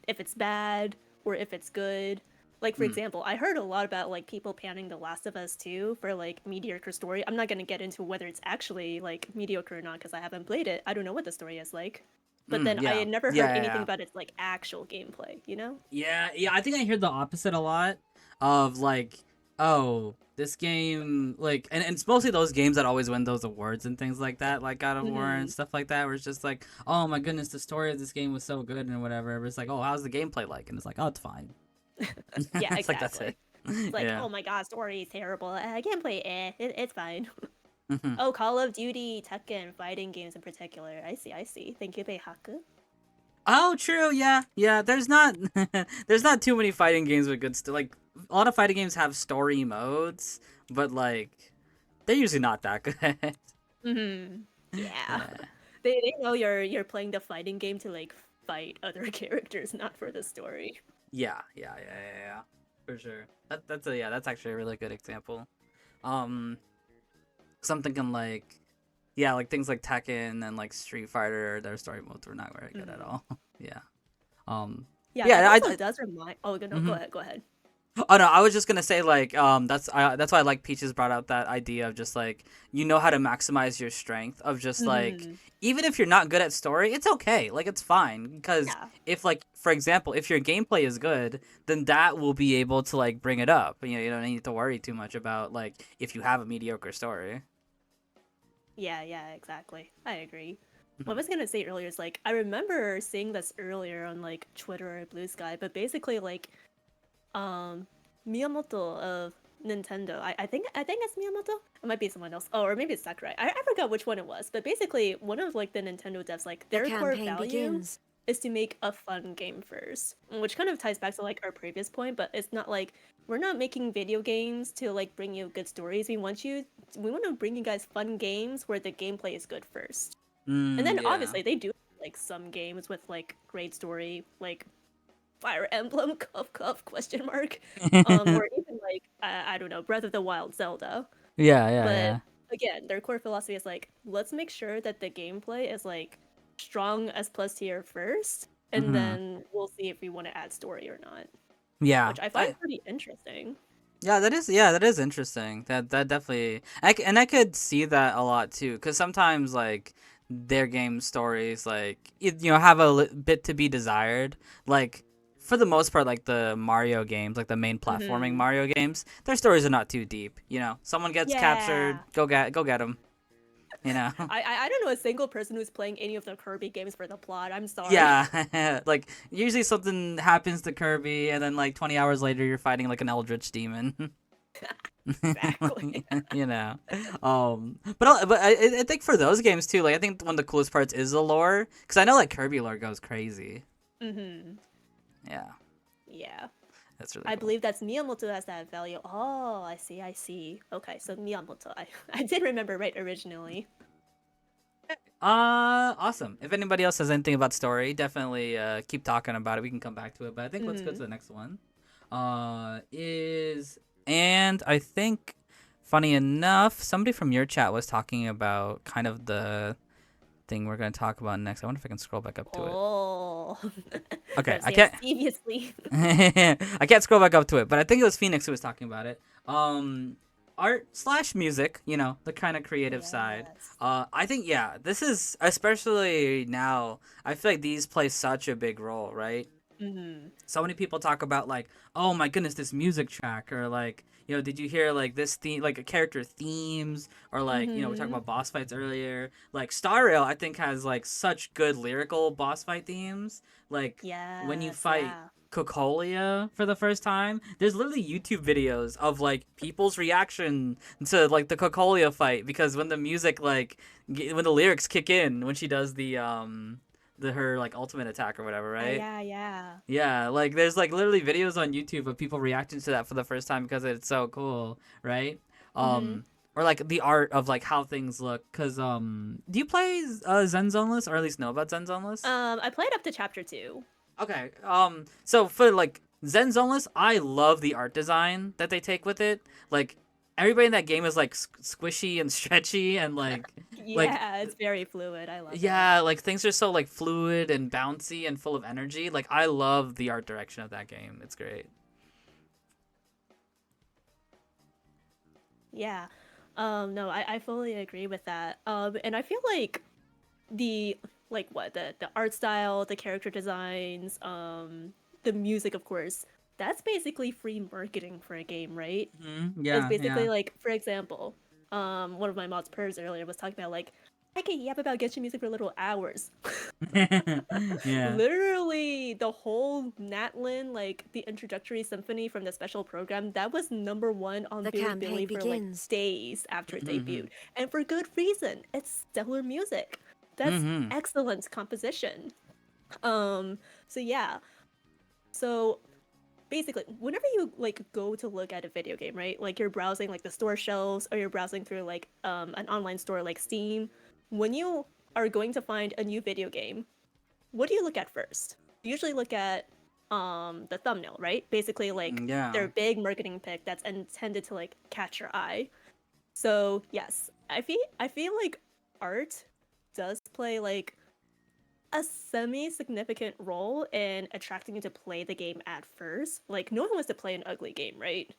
if it's bad or if it's good. Like for Mm, example, I heard a lot about like people panning The Last of Us 2 for like mediocre story. I'm not gonna get into whether it's actually like mediocre or not because I haven't played it. I don't know what the story is like. But then I yeah. had never heard Yeah. anything Yeah. about its like actual gameplay, you know? Yeah, I think I hear the opposite a lot of like, oh, this game, like, and it's mostly those games that always win those awards and things like that, like God of War and Hmm. stuff like that, where it's just like, oh my goodness, the story of this game was so good and whatever. But it's like, oh, how's the gameplay like? And it's like, oh, it's fine. Yeah, It's like, that's it. exactly. It's like, Yeah. oh my god, story is terrible. Gameplay, it's fine. Mhm. Oh, Call of Duty, Tekken, fighting games in particular. I see. Thank you, Beihaku. Oh, true. Yeah. There's not, there's not too many fighting games with good like a lot of fighting games have story modes, but like they're usually not that good. Hmm. Yeah. Yeah. They know you're playing the fighting game to like fight other characters, not for the story. Yeah. For sure. That's actually a really good example. Um, 'Cause I'm thinking like, yeah, like things like Tekken and like Street Fighter, their story modes were not very good at Hmm. all. Yeah. Um, Yeah, that yeah, also does remind. Oh, no, go mhm. ahead, go ahead. Oh no, I was just gonna say like that's why I like Peaches brought out that idea of just like you know how to maximize your strength of just like Hmm. even if you're not good at story, it's okay. Like it's fine because Yeah, if like for example, if your gameplay is good, then that will be able to like bring it up. You don't need to worry too much about like if you have a mediocre story. yeah, exactly. I agree. What I Mhm. was gonna say earlier is like I remember seeing this earlier on like Twitter or Blue Sky, but basically like um Miyamoto of Nintendo. I think it's Miyamoto. It might be someone else. Oh, or maybe it's Sakurai. I forgot which one it was. But basically, one of like the Nintendo devs, like The their core campaign value begins. is to make a fun game first, which kind of ties back to like our previous point. But it's not like we're not making video games to like bring you good stories. We want to bring you guys fun games where the gameplay is good first, and then Yeah. obviously they do like some games with like great story, like Fire Emblem, cuff, question mark, or even like I don't know, Breath of the Wild, Zelda. But Yeah. again, their core philosophy is like, let's make sure that the gameplay is like strong as plus tier first, and Mhm. then we'll see if we want to add story or not, Yeah. which I find pretty interesting. That is interesting. That definitely and I could see that a lot too cuz sometimes like their game stories like have a bit to be desired. Like for the most part like the Mario games, like the main platforming Hmm. Mario games, their stories are not too deep, Someone gets captured, Yeah. go get them, you know. I don't know a single person who's playing any of the Kirby games for the plot. I'm sorry. Yeah, like usually something happens to Kirby and then like 20 hours later you're fighting like an eldritch demon. Exactly. you know but I think for those games too, like I think one of the coolest parts is the lore because I know like Kirby lore goes crazy. Hmm. Yeah. Yeah. That's really I cool. believe that's Miyamoto has that value. Oh, I see, I see. Okay, so Miyamoto. I did remember right originally. Awesome. If anybody else has anything about story, definitely keep talking about it. We can come back to it. But I think let's go to Mm. the next one. Is and I think funny enough, somebody from your chat was talking about kind of the thing we're gonna talk about next. I wonder if I can scroll back up to it. Oh. Okay, Gotta I say can't. mischievously. I can't scroll back up to it, but I think it was Phoenix who was talking about it. Art slash music, the kind of creative side. Yes. I think yeah, this is especially now. I feel like these play such a big role, right? Mm-hmm. So many people talk about like, oh my goodness, this music track, or like, did you hear like this theme, like a character themes, or like, we're talking Mm-hmm. about boss fights earlier. Like Star Rail, I think has like such good lyrical boss fight themes. Like when you Yes, fight yeah. Cocolia for the first time, there's literally YouTube videos of like people's reaction to like the Cocolia fight because when the music like when the lyrics kick in when she does the her like ultimate attack or whatever, right? Yeah, yeah. Yeah, like there's like literally videos on YouTube of people reacting to that for the first time because it's so cool, right? Mm-hmm. Or like the art of like how things look. Cause do you play Zen Zoneless or at least know about Zen Zoneless? I played up to chapter 2. Okay. So for like Zen Zoneless, I love the art design that they take with it. Like everybody in that game is like squishy and stretchy and like Yeah, it's very fluid. I love it. yeah, like things are so like fluid and bouncy and full of energy. Like I love the art direction of that game. It's great. Yeah. No, I fully agree with that. And I feel like the like what the art style, the character designs, the music, of course, that's basically free marketing for a game, right? It's Yeah, yeah. basically like, for example, one of my mods pers earlier was talking about like I can yap about Genshin music for little hours. Yeah. Literally, the whole Natlin, like the introductory symphony from the special program, that was #1 on The Bilibili campaign for like begins. days after it Mhm. debuted, and for good reason. It's stellar music. That's Mhm. excellent composition. Um, so yeah. So basically, whenever you like go to look at a video game, right? Like you're browsing like the store shelves or you're browsing through like an online store like Steam, when you are going to find a new video game, what do you look at first? You usually look at the thumbnail, right? Basically like Yeah. their big marketing pick that's intended to like catch your eye. So, yes, I feel like art does play like a semi-significant role in attracting you to play the game at first. Like no one wants to play an ugly game, right?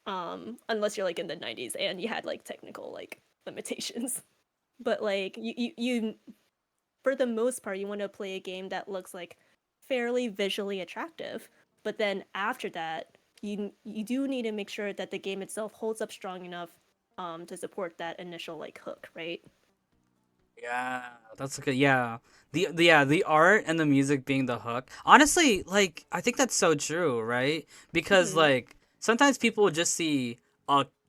Unless you're like in the 90s and you had like technical like limitations. But like you for the most part, you want to play a game that looks like fairly visually attractive. But then after that, you do need to make sure that the game itself holds up strong enough to support that initial like hook, right? Yeah, that's a good. Yeah, the art and the music being the hook. Honestly, like I think that's so true, right? Because Mm-hmm. like sometimes people will just see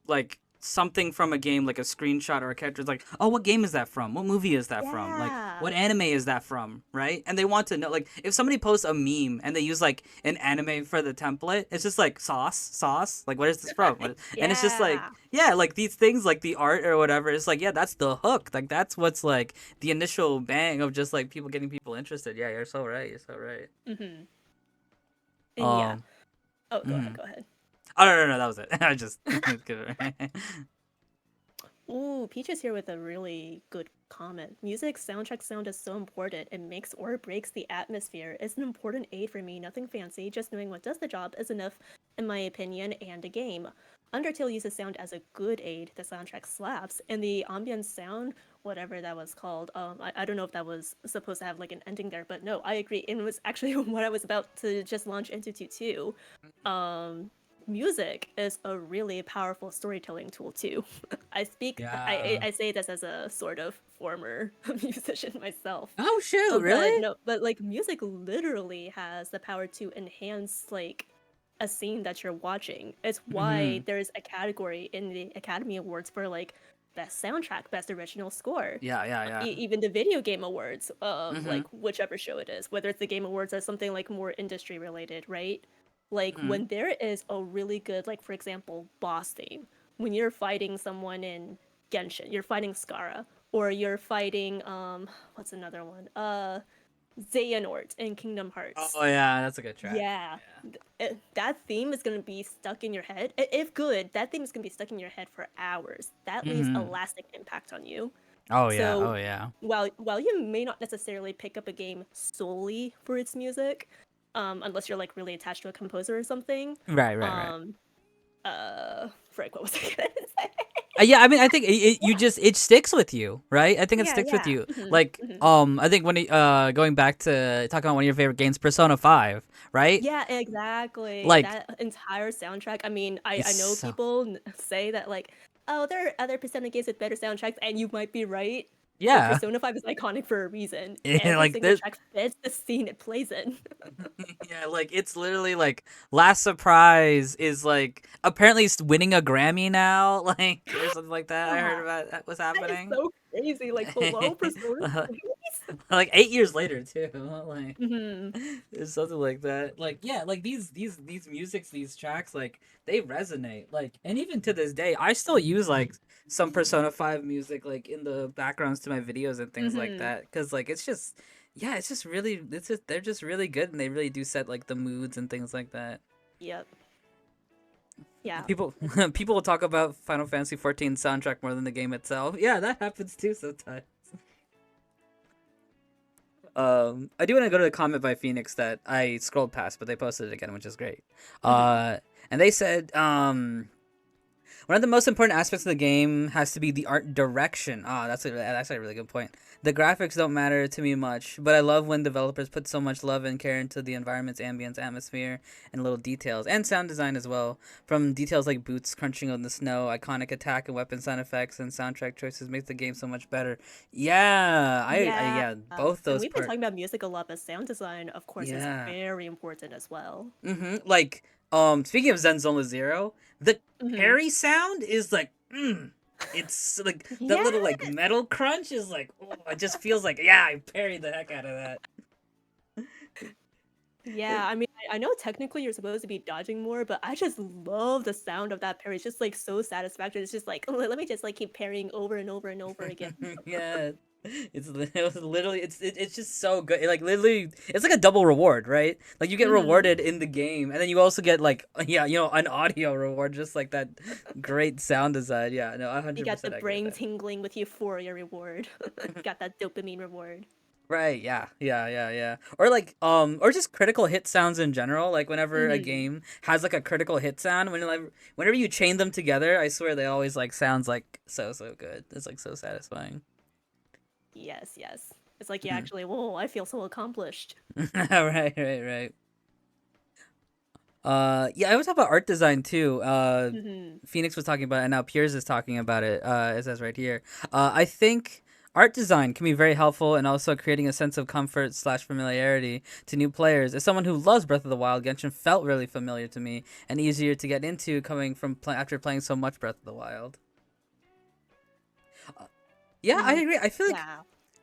like something from a game, like a screenshot or a character. It's like, oh, what game is that from? What movie is that from? Like, Yeah. what anime is that from? Right? And they want to know. Like, if somebody posts a meme and they use like an anime for the template, it's just like sauce. Like, what is this from? And it's just like, Yeah. yeah, like these things, like the art or whatever. It's like, yeah, that's the hook. Like, that's what's like the initial bang of just like people getting people interested. Yeah, you're so right. You're so right. Mm-hmm. And yeah. Um. Oh, go ahead. Mhm. Go ahead. Oh no, that was it. I just Ooh, Peach is here with a really good comment. Music soundtrack sound is so important. It makes or breaks the atmosphere. It's an important aid for me. Nothing fancy. Just knowing what does the job is enough, in my opinion, and a game. Undertale uses sound as a good aid. The soundtrack slaps, and the ambient sound, whatever that was called. I don't know if that was supposed to have like an ending there, but no, I agree. And it was actually what I was about to just launch into too. Um, music is a really powerful storytelling tool too. I speak, yeah. I say this as a sort of former musician myself. Oh shoot, But really? no, but like music literally has the power to enhance like a scene that you're watching. It's why Mhm. there's a category in the Academy Awards for like best soundtrack, best original score. Yeah, yeah, yeah. Even the video game awards, Mhm. like whichever show it is, whether it's the game awards or something like more industry related, right? Like Mhm. when there is a really good, like for example, boss theme, when you're fighting someone in Genshin, you're fighting Skara, or you're fighting what's another one? Xehanort in Kingdom Hearts. Oh yeah, that's a good track. Yeah, Yeah. that theme is gonna be stuck in your head. If good, that theme is gonna be stuck in your head for hours. That leaves a Mhm. lasting impact on you. Oh yeah. So Oh yeah. while you may not necessarily pick up a game solely for its music, unless you're like really attached to a composer or something, Right. Right. Right. um, frick, what was I gonna say? Yeah, I mean, I think you just it sticks with you, right? I think it Yeah, sticks with yeah. you. Like, I think when going back to talking about one of your favorite games, Persona 5, right? Yeah, exactly. Like, That entire soundtrack. I mean, I it's know so people say that like, oh, there are other Persona games with better soundtracks, and you might be right. But yeah, Persona 5 is iconic for a reason. Every like single there's track fits the scene it plays in. yeah, like it's literally like Last Surprise is like apparently it's winning a Grammy now, like or something like that. I heard Yeah, about that was that is happening. so crazy. Like, hello, Persona. Like 8 years later too. Like Hmm. it's something like that. Like yeah, like these musics, these tracks, like they resonate. Like and even to this day, I still use like some Persona 5 music like in the backgrounds to my videos and things like Hmm. that. Cause like it's just yeah, it's just they're just really good and they really do set like the moods and things like that. Yep. Yeah. People people will talk about Final Fantasy 14 soundtrack more than the game itself. Yeah, that happens too sometimes. I do want to go to the comment by Phoenix that I scrolled past, but they posted it again, which is great. Hmm. And they said, one of the most important aspects of the game has to be the art direction. Ah, that's a really good point. The graphics don't matter to me much, but I love when developers put so much love and care into the environment's ambience, atmosphere, and little details, and sound design as well. From details like boots crunching on the snow, iconic attack and weapon sound effects, and soundtrack choices make the game so much better. Yeah, Yeah. yeah, both And those we've been part. talking about music a lot, but sound design, of course, is Yeah. very important as well. Like, speaking of Zenzona Zero, the Hmm. parry sound is like, it's like that Yeah. little like metal crunch is like, oh, it just feels like, yeah, I parried the heck out of that. Yeah, I mean, I know technically you're supposed to be dodging more, but I just love the sound of that parry. It's just like so satisfactory. It's just like, let me just like keep parrying over and over and over again. Yeah, it was literally it's just so good. Like literally, it's like a double reward, right? Like you get Hmm. rewarded in the game, and then you also get like yeah, an audio reward, just like that great sound design. Yeah, no, I You hundred got the percent agree with brain that. tingling with euphoria reward. Got that dopamine reward. Right, yeah, yeah. Or like or just critical hit sounds in general, like whenever a Hmm. game has like a critical hit sound, whenever you chain them together, I swear they always like sounds like so good. It's like so satisfying. Yes, yes. It's like you Mhm. actually, whoa, I feel so accomplished. Right. Yeah, I was talking about art design too. Hmm. Phoenix was talking about it, and now Piers is talking about it. It says right here. I think art design can be very helpful in also creating a sense of comfort slash familiarity to new players. As someone who loves Breath of the Wild, Genshin felt really familiar to me and easier to get into coming from after playing so much Breath of the Wild. Uh, yeah, I Hmm. agree. Yeah.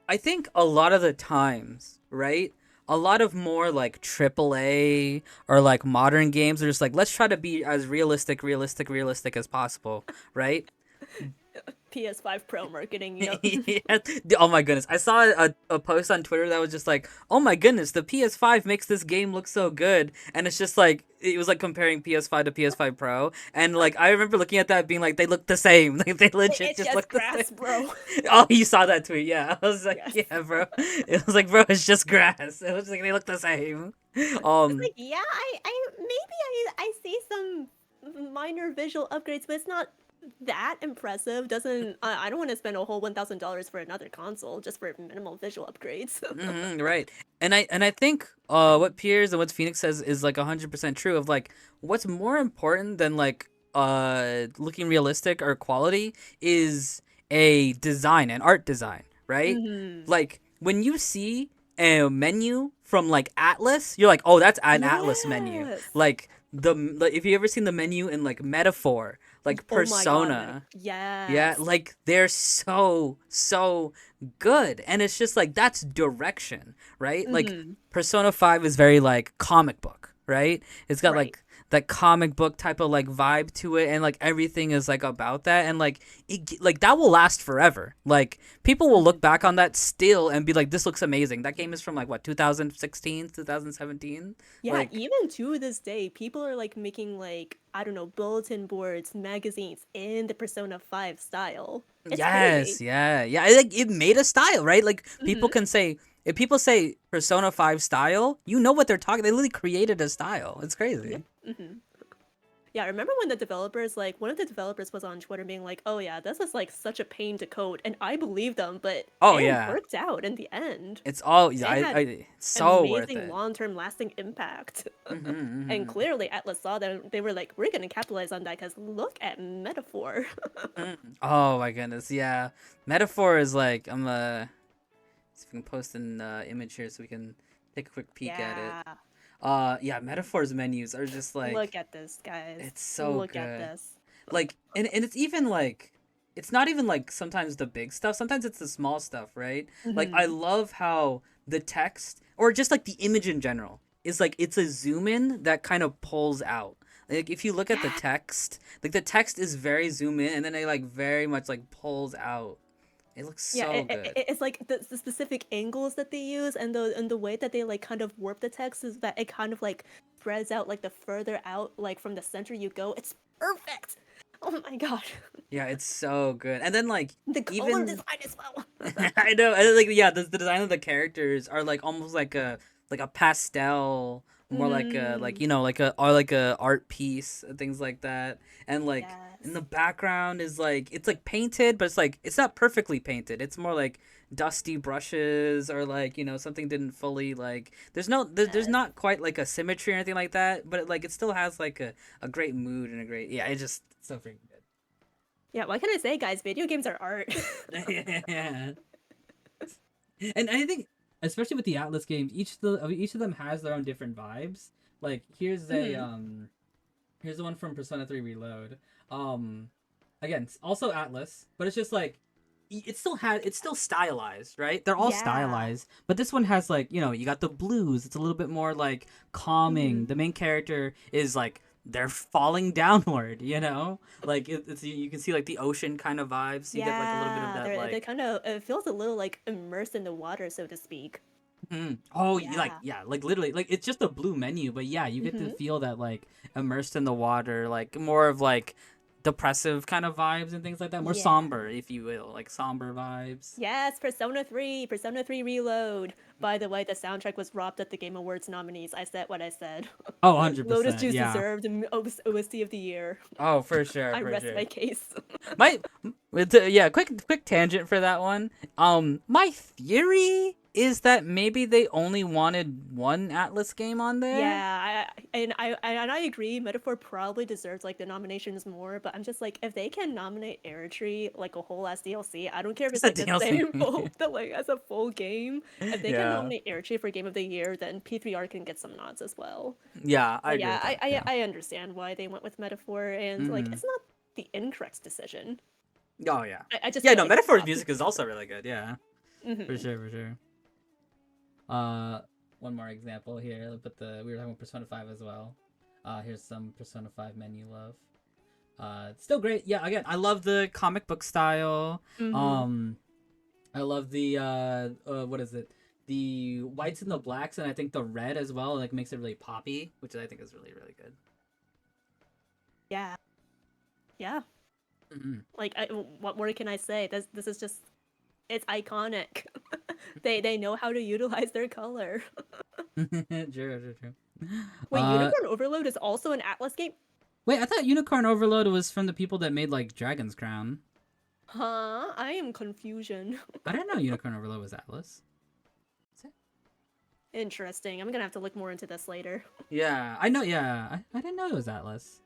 I think a lot of the times, right? A lot of more like AAA or like modern games are just like let's try to be as realistic as possible, right? PS5 Pro marketing, yep. Yeah. Oh my goodness. I saw a post on Twitter that was just like, oh my goodness, the PS5 makes this game look so good. And it's just like, it was like comparing PS5 to PS5 Pro. And like, I remember looking at that being like, they look the same. Like, they legit It's just just look the same. grass, bro. Oh, you saw that tweet. Yeah. I was like, Yes. yeah, bro. It was like, bro, it's just grass. It was like, they look the same. It's Um, like, yeah, I maybe I see some minor visual upgrades, but it's not that impressive. Doesn't I don't want to spend a whole $1,000 for another console just for minimal visual upgrades. right. And I think what Piers and what Phoenix says is like 100% true of like what's more important than like looking realistic or quality is a design, an art design, right? Hmm. Like when you see a menu from like Atlas, you're like, "Oh, that's an Atlas menu." Yes. Like if you ever seen the menu in like Metaphor, like Oh my God, Meta. Persona, yeah, Yes. like they're so good. And it's just like that's direction, right? Like Hmm. Persona 5 is very like comic book, right? It's got Right. like that comic book type of like vibe to it, and like everything is like about that, and like like that will last forever. Like people will look back on that still and be like, this looks amazing. That game is from like what, 2016, 2017. Yeah, Like even to this day, people are like making like, I don't know, bulletin boards, magazines in the Persona 5 style. It's yes, crazy. yeah, yeah. Like it made a style, right? Like people Hmm. can say, if people say Persona 5 style, you know what they're talking. They literally created a style. It's Yep. crazy. Hmm. Yeah, I remember when the developers, like, one of the developers was on Twitter being like, oh yeah, this is like such a pain to code. And I believe them, but Oh it yeah, worked out in the end. it's all yeah. It had It's so worth amazing it. long-term lasting impact. And Mm-hmm. clearly Atlas saw that they were like, we're gonna capitalize on that because look at Metaphor. Oh my goodness, yeah. Metaphor is like see if we can post an image here so we can take a quick peek at it. Yeah. Yeah, Metaphor's menus are just Look like at this, guys. it's so Look at good. this. Like and it's even like it's not even like sometimes the big stuff. Sometimes it's the small stuff, right? Like I Hmm. love how the text or just like the image in general is like it's a zoom in that kind of pulls out. Like if you look at the Yeah. text, like the text is very zoom in and then it like very much like pulls out. It looks Yeah, so good. it's like the specific angles that they use and the way that they like kind of warp the text is that it kind of like spreads out like the further out like from the center you go. It's perfect. Oh my god. Yeah, it's so good. And then like The color even design as well. I know, and like yeah, the design of the characters are like almost like a pastel, more like Mm, like a or like a art piece and things like that. And like in yes. the background is like it's like painted, but it's like it's not perfectly painted. It's more like dusty brushes or like something didn't fully like there's Yes. not quite like a symmetry or anything like that, but it still has like a great mood and a great yeah, it just it's so freaking Yeah, what can I say, guys? Video games are art. good. Yeah. And I think, especially with the Atlas games, each of them has their own different vibes. Like Hmm. here's the one from Persona 3 Reload. Um, Again, it's also Atlas, but it's just like it's still stylized, right? They're all Yeah. stylized, but this one has like you got the blues. It's a little bit more like calming. Hmm. The main character is like they're falling downward, like it's you can see like the ocean kind of vibes. You get like a little bit of Yeah, that they like kind of it feels a little like immersed in the water, so to speak. Oh, Yeah. like literally, like it's just a blue menu, but yeah, you get to Hmm. feel that like immersed in the water, like more of like depressive kind of vibes and things like that, more Yeah. somber, if you will, like somber vibes. Yes, Persona 3 Reload. By the way, the soundtrack was robbed at the Game Awards nominees. I said what I said. Oh, Lotus 100%, Juice yeah. deserved an OST of the year. Oh, for sure, I for rest sure. my case. My yeah, quick tangent for that one. My theory is that maybe they only wanted one Atlas game on there. Yeah, I agree. Metaphor probably deserves like the nominations more, but I'm just like, if they can nominate Air Tree like a whole ass DLC, I don't care if It's it's a like the DLC. same full the like as a full game. If they can Yeah, nominate Air Tree for Game of the Year, then P3R can get some nods as well. yeah, I But agree yeah, with that. Yeah. I understand why they went with Metaphor, and like Mm-hmm. it's not the incorrect decision. Oh yeah, I just yeah. feel No, like it Metaphor's flopped. music is also really good. Yeah, for Hmm. sure, for sure. Uh, One more example here. But we were talking about Persona 5 as well. Here's some Persona 5 menu love. It's still great. Yeah, again, I love the comic book style. Hmm. Um, I love the what is it? The whites and the blacks, and I think the red as well. Like makes it really poppy, which I think is really really good. Yeah, yeah. Mm-hmm. Like, what more can I say? This is just it's iconic. They know how to utilize their color. True, true, true. Wait, Unicorn Overload is also an Atlas game? Wait, I thought Unicorn Overload was from the people that made like Dragon's Crown. Huh? I am confusion. I didn't know Unicorn Overload was Atlas. Is it? Interesting. I'm gonna have to look more into this later. Yeah, I know. Yeah, I didn't know it was Atlas.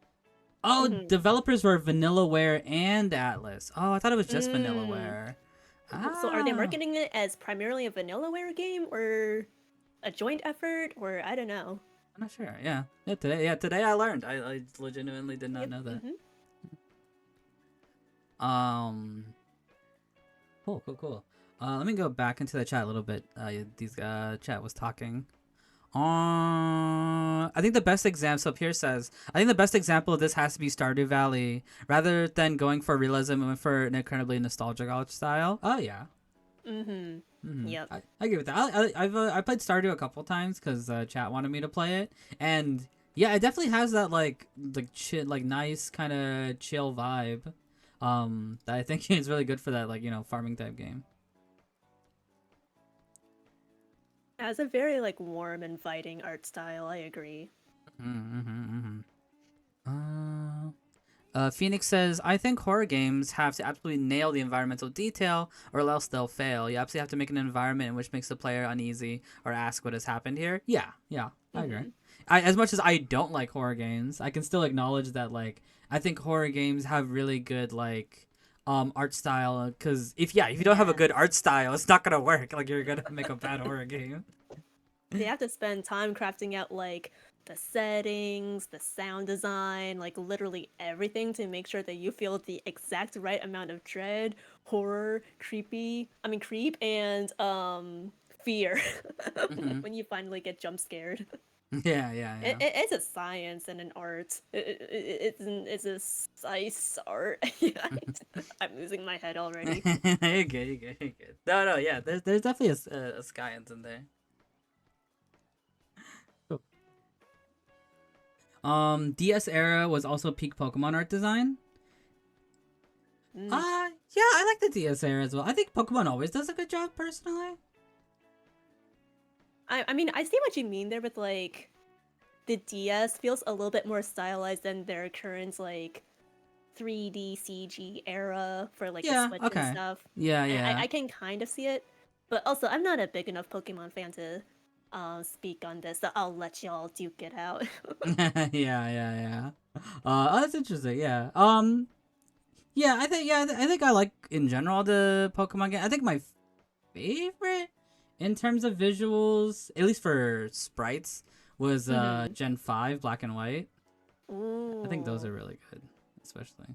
Oh, Hmm. developers were Vanillaware and Atlas. Oh, I thought it was just Mm. Vanillaware. So are they Ah, marketing it as primarily a Vanillaware game or a joint effort or I don't know. I'm not sure. Yeah, today I learned. I legitimately did not Yep. know that. Hmm. Um, cool. Let me go back into the chat a little bit. These chat was talking. I think the best example. So Pierce says, I think the best example of this has to be Stardew Valley. Rather than going for realism, I went for an incredibly nostalgic art style. Oh yeah. Mm-hmm. Yep. I agree with that. I played Stardew a couple times because chat wanted me to play it, and yeah, it definitely has that like chill, like nice kind of chill vibe. That I think is really good for that farming type game. It has a very like warm, inviting art style. I agree. Mm-hmm, mm-hmm. Phoenix says, I think horror games have to absolutely nail the environmental detail or else they'll fail. You absolutely have to make an environment in which makes the player uneasy or ask what has happened here. Yeah, yeah, I agree. Mm-hmm. As much as I don't like horror games, I can still acknowledge that, like, I think horror games have really good, like, art style. Because if you don't have a Yes. good art style, it's not gonna work. Like, you're gonna make a bad horror game. They have to spend time crafting out like the settings, the sound design, like literally everything to make sure that you feel the exact right amount of dread, horror, creep and fear Hmm. when you finally get jump scared. Yeah, yeah, yeah. It's a science and an art. It's a science art. Yeah, I'm losing my head already. You're good, you're good, you're good. No, no, yeah. There's definitely a science in there. DS era was also peak Pokemon art design. Mm. Yeah, I like the DS era as well. I think Pokemon always does a good job, personally. I mean, I see what you mean there with like the DS feels a little bit more stylized than their current like 3D CG era for like the Yeah, Switch and okay. stuff. Yeah, And yeah. I can kind of see it, but also I'm not a big enough Pokemon fan to speak on this, so I'll let y'all duke it out. Yeah, yeah, yeah. Oh, that's interesting. Yeah. Yeah, I think I like in general the Pokemon game. I think my favorite in terms of visuals, at least for sprites, was Mm-hmm. Gen 5 Black and White. I think those Ooh. are really good, especially.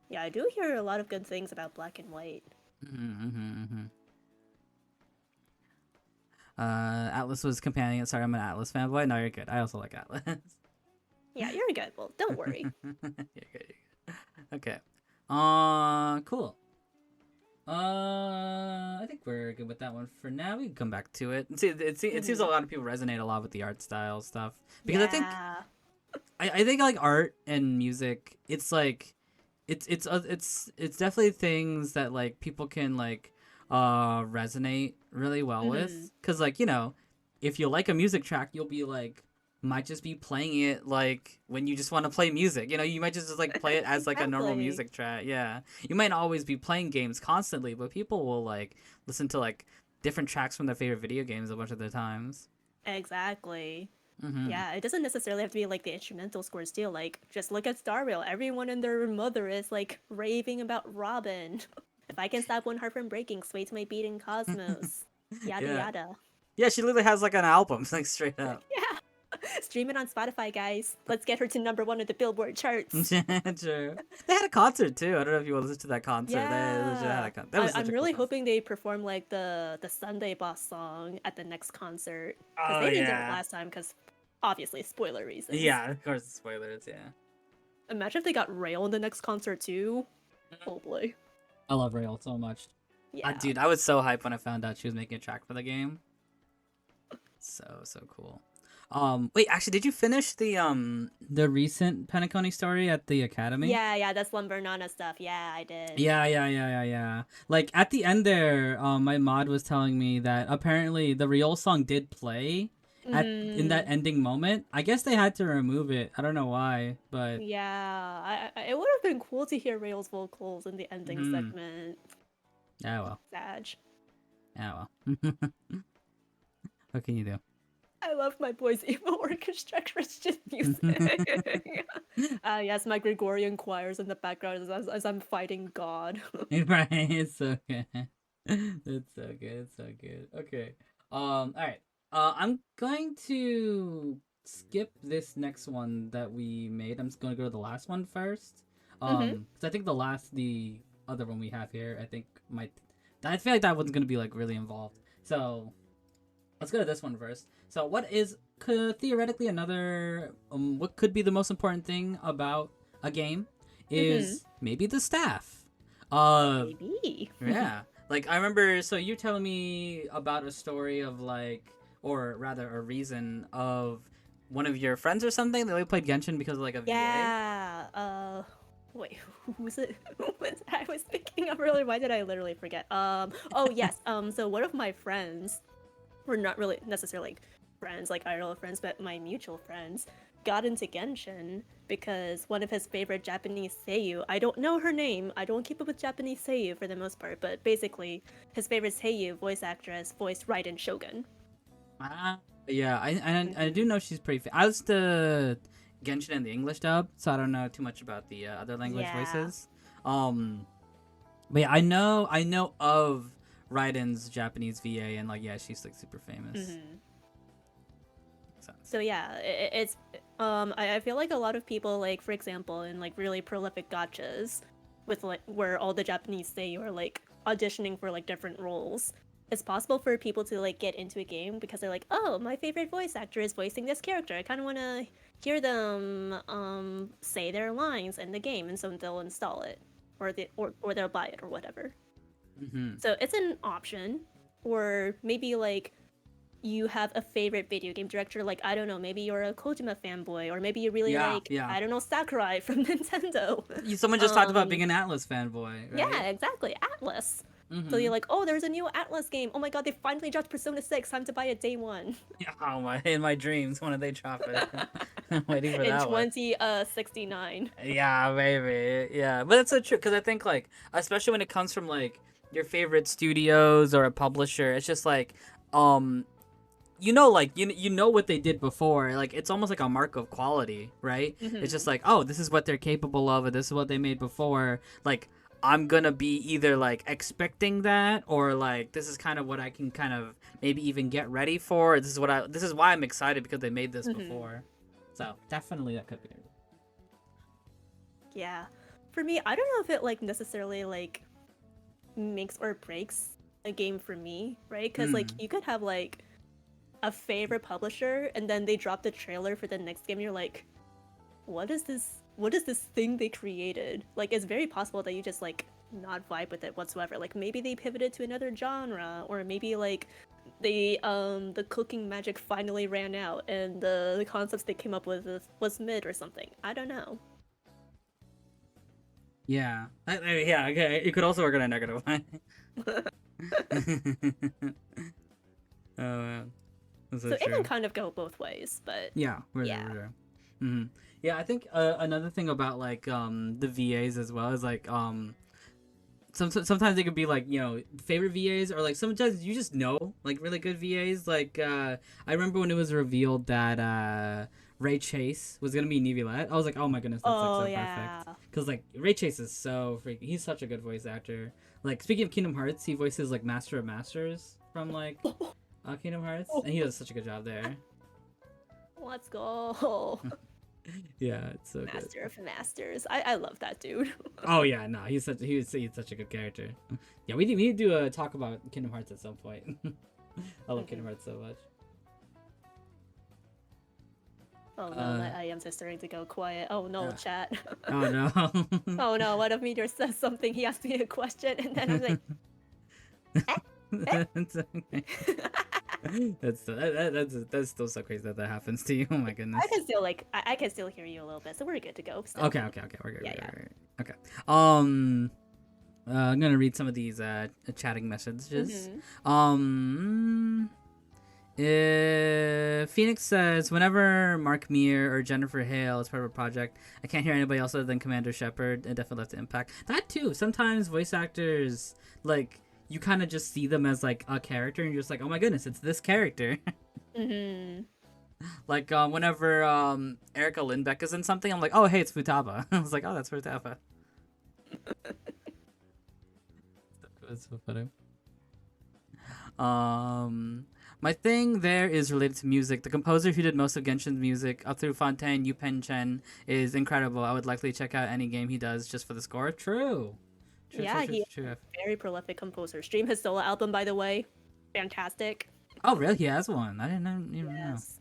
Yeah, I do hear a lot of good things about Black and White. Mm-hmm, mm-hmm, mm-hmm. Atlas was companion. Sorry, I'm an Atlas fanboy. No, you're good. I also like Atlas. Yeah, you're good. Well, don't worry. You're good, you're good. Okay. Cool. I think we're good with that one for now. We can come back to it. See, it seems a Mm-hmm. lot of people resonate a lot with the art style stuff because I think Yeah. I think like art and music, it's like it's definitely things that like people can like resonate really well Mm-hmm. with because like if you like a music track, you'll be like might just be playing it like when you just want to play music. You might just like play it as like a normal Exactly. music track. Yeah, you might not always be playing games constantly, but people will like listen to like different tracks from their favorite video games a bunch of the times. Exactly. Mm-hmm. Yeah, it doesn't necessarily have to be like the instrumental scores too. Like, just look at Star Rail. Everyone and their mother is like raving about Robin. If I can stop one heart from breaking, sway to my beat in Cosmos. Yada Yeah, yada. yeah. She literally has like an album, like straight up. Yeah. Stream it on Spotify, guys. Let's get her to #1 of the Billboard charts. True. They had a concert too. I don't know if you want to listen to that concert. They legit had Yeah. a That was such I'm a cool really concert. hoping they perform like the Sunday Boss song at the next concert. Because Oh they didn't do it yeah. last time because obviously spoiler reasons. Yeah, of course, spoilers. Yeah. Imagine if they got Rail in the next concert too. Oh boy. I love Rail so much. Yeah. Dude, I was so hyped when I found out she was making a track for the game. So cool. Wait, actually, did you finish the recent Penacony story at the Academy? Yeah, that's Lumberna stuff. Yeah, I did. Yeah. Like at the end there, my mod was telling me that apparently the Riol song did play at in that Mm, ending moment. I guess they had to remove it. I don't know why, but yeah, it would have been cool to hear Rail's vocals in the ending hmm. segment. Yeah, well. Sag. Yeah, well. What can you do? I love my boy's emo orchestra Christian music. Yes, my Gregorian choirs in the background as I'm fighting God. Right, it's so good. It's so good. It's so good. Okay. All right. I'm going to skip this next one that we made. I'm just going to go to the last one first. Hmm. Because I think the other one we have here, I think might. I feel like that one's going to be like really involved. So let's go to this one first. So, what is theoretically another what could be the most important thing about a game Mm-hmm. is maybe the staff. Uh, Maybe. yeah. Like I remember, so you telling me about a story of like, or rather, a reason of one of your friends or something that only played Genshin because of like a VA. Yeah. Wait, who was it? Who was I was thinking of earlier? Why did I literally forget? Oh yes. So one of my friends, we're not really necessarily like friends, like IRL friends, but my mutual friends, got into Genshin because one of his favorite Japanese seiyuu. I don't know her name. I don't keep up with Japanese seiyuu for the most part, but basically, his favorite seiyuu voice actress voiced Raiden Shogun. Ah, yeah. I Hmm. do know she's pretty. I was the Genshin in the English dub, so I don't know too much about the other language Yeah. voices. Um, but yeah, I know of Raiden's Japanese VA, and like yeah, she's like super famous. Hmm. Makes sense. So yeah, it's I feel like a lot of people like, for example, in like really prolific gotchas, with like where all the Japanese say are like auditioning for like different roles. It's possible for people to like get into a game because they're like, oh, my favorite voice actor is voicing this character. I kind of want to hear them say their lines in the game, and so they'll install it, or they'll buy it or whatever. Mm-hmm. So it's an option, or maybe like you have a favorite video game director, like I don't know, maybe you're a Kojima fanboy, or maybe you really Yeah, like, yeah. I don't know, Sakurai from Nintendo. Someone just talked about being um an Atlas fanboy, yeah, right? exactly, Atlas. So Mm-hmm. you're like, oh, there's a new Atlas game, oh my god, they finally dropped Persona 6, time to buy it day one. Yeah, oh my, in my dreams, when did they drop it? I'm waiting for In that one. 2069. Yeah, maybe. Yeah, but it's so true because I think like, especially when it comes from like your favorite studios or a publisher, it's just like, um, like you know what they did before. Like it's almost like a mark of quality, right? It's just Hmm. like, oh, this is what they're capable of, and this is what they made before. Like I'm gonna be either like expecting that, or like this is kind of what I can kind of maybe even get ready for. This is why I'm excited because they made this Hmm. before. So definitely that could be. Yeah. For me, I don't know if it like necessarily like makes or breaks a game for me, right? Because like Hmm. you could have like a favorite publisher and then they drop the trailer for the next game and you're like, what is this thing they created? Like it's very possible that you just like not vibe with it whatsoever. Like maybe they pivoted to another genre, or maybe like the cooking magic finally ran out and the concepts they came up with was mid or something. I don't know. Yeah. Yeah. Okay. It could also work in a negative way. Oh man, that's so So it can true. kind of go both ways, but Yeah, for sure, yeah. for sure. Hmm. Yeah, I think another thing about like the VAs as well is like sometimes they could be like favorite VAs, or like sometimes you just know like really good VAs. Like I remember when it was revealed that Ray Chase was gonna be Neuvillette. I was like, oh my goodness, that's like Oh so yeah. perfect. Cause like Ray Chase is so freaking. He's such a good voice actor. Like speaking of Kingdom Hearts, he voices like Master of Masters from like Kingdom Hearts, and he does such a good job there. Let's go. Yeah, it's so good. Master of Masters. I love that dude. Oh yeah, no, he's such a good character. Yeah, we need to do a talk about Kingdom Hearts at some point. I love Kingdom Mhm. Hearts so much. Oh no, Uh, my IMs are starting to go quiet. Oh no, uh chat. oh no. Oh no, one of meteor says something. He asked me a question, and then I was like, eh, eh. That's okay. That's still so crazy that that happens to you. Oh my I goodness. can still like I can still hear you a little bit, so we're good to go still. Okay, we're good, Yeah, yeah. Okay. Um, I'm gonna read some of these chatting messages. Mm-hmm. Um, Phoenix says, whenever Mark Meir or Jennifer Hale is part of a project, I can't hear anybody else other than Commander Shepard. It definitely left an impact. That too. Sometimes voice actors, like, you kind of just see them as like a character, and you're just like, oh my goodness, it's this character. Mm-hmm. Like whenever Erica Lindbeck is in something, I'm like, oh hey, it's Futaba. I was like, oh, that's Futaba. That's so funny. Um, my thing there is related to music. The composer who did most of Genshin's music up through Fontaine, Yu Pen Chen, is incredible. I would likely check out any game he does just for the score. True. True, true, Yeah, true, he is true, a true. very prolific composer. Stream his solo album, by the way. Fantastic. Oh, really? He has one. I didn't even know. Yes,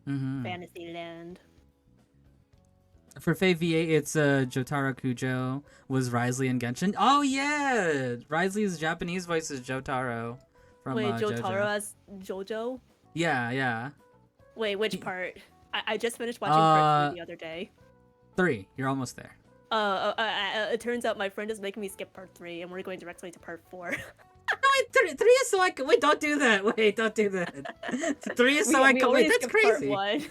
Mm-hmm. Fantasyland. For Fave V8, it's Jotaro Kujo was Risley and Genshin. Oh yeah, Risley's Japanese voice is Jotaro from Wait, Jotaro JoJo. as Jojo? Yeah, yeah. Wait, which He, part? I just finished watching part 3 uh, the other day. 3. You're almost there. It turns out my friend is making me skip part 3, and we're going directly to part 4. No, wait, three is so I can wait. Don't do that. Wait, don't do that. 3 is so I we can wait. already That's skipped part crazy. 1.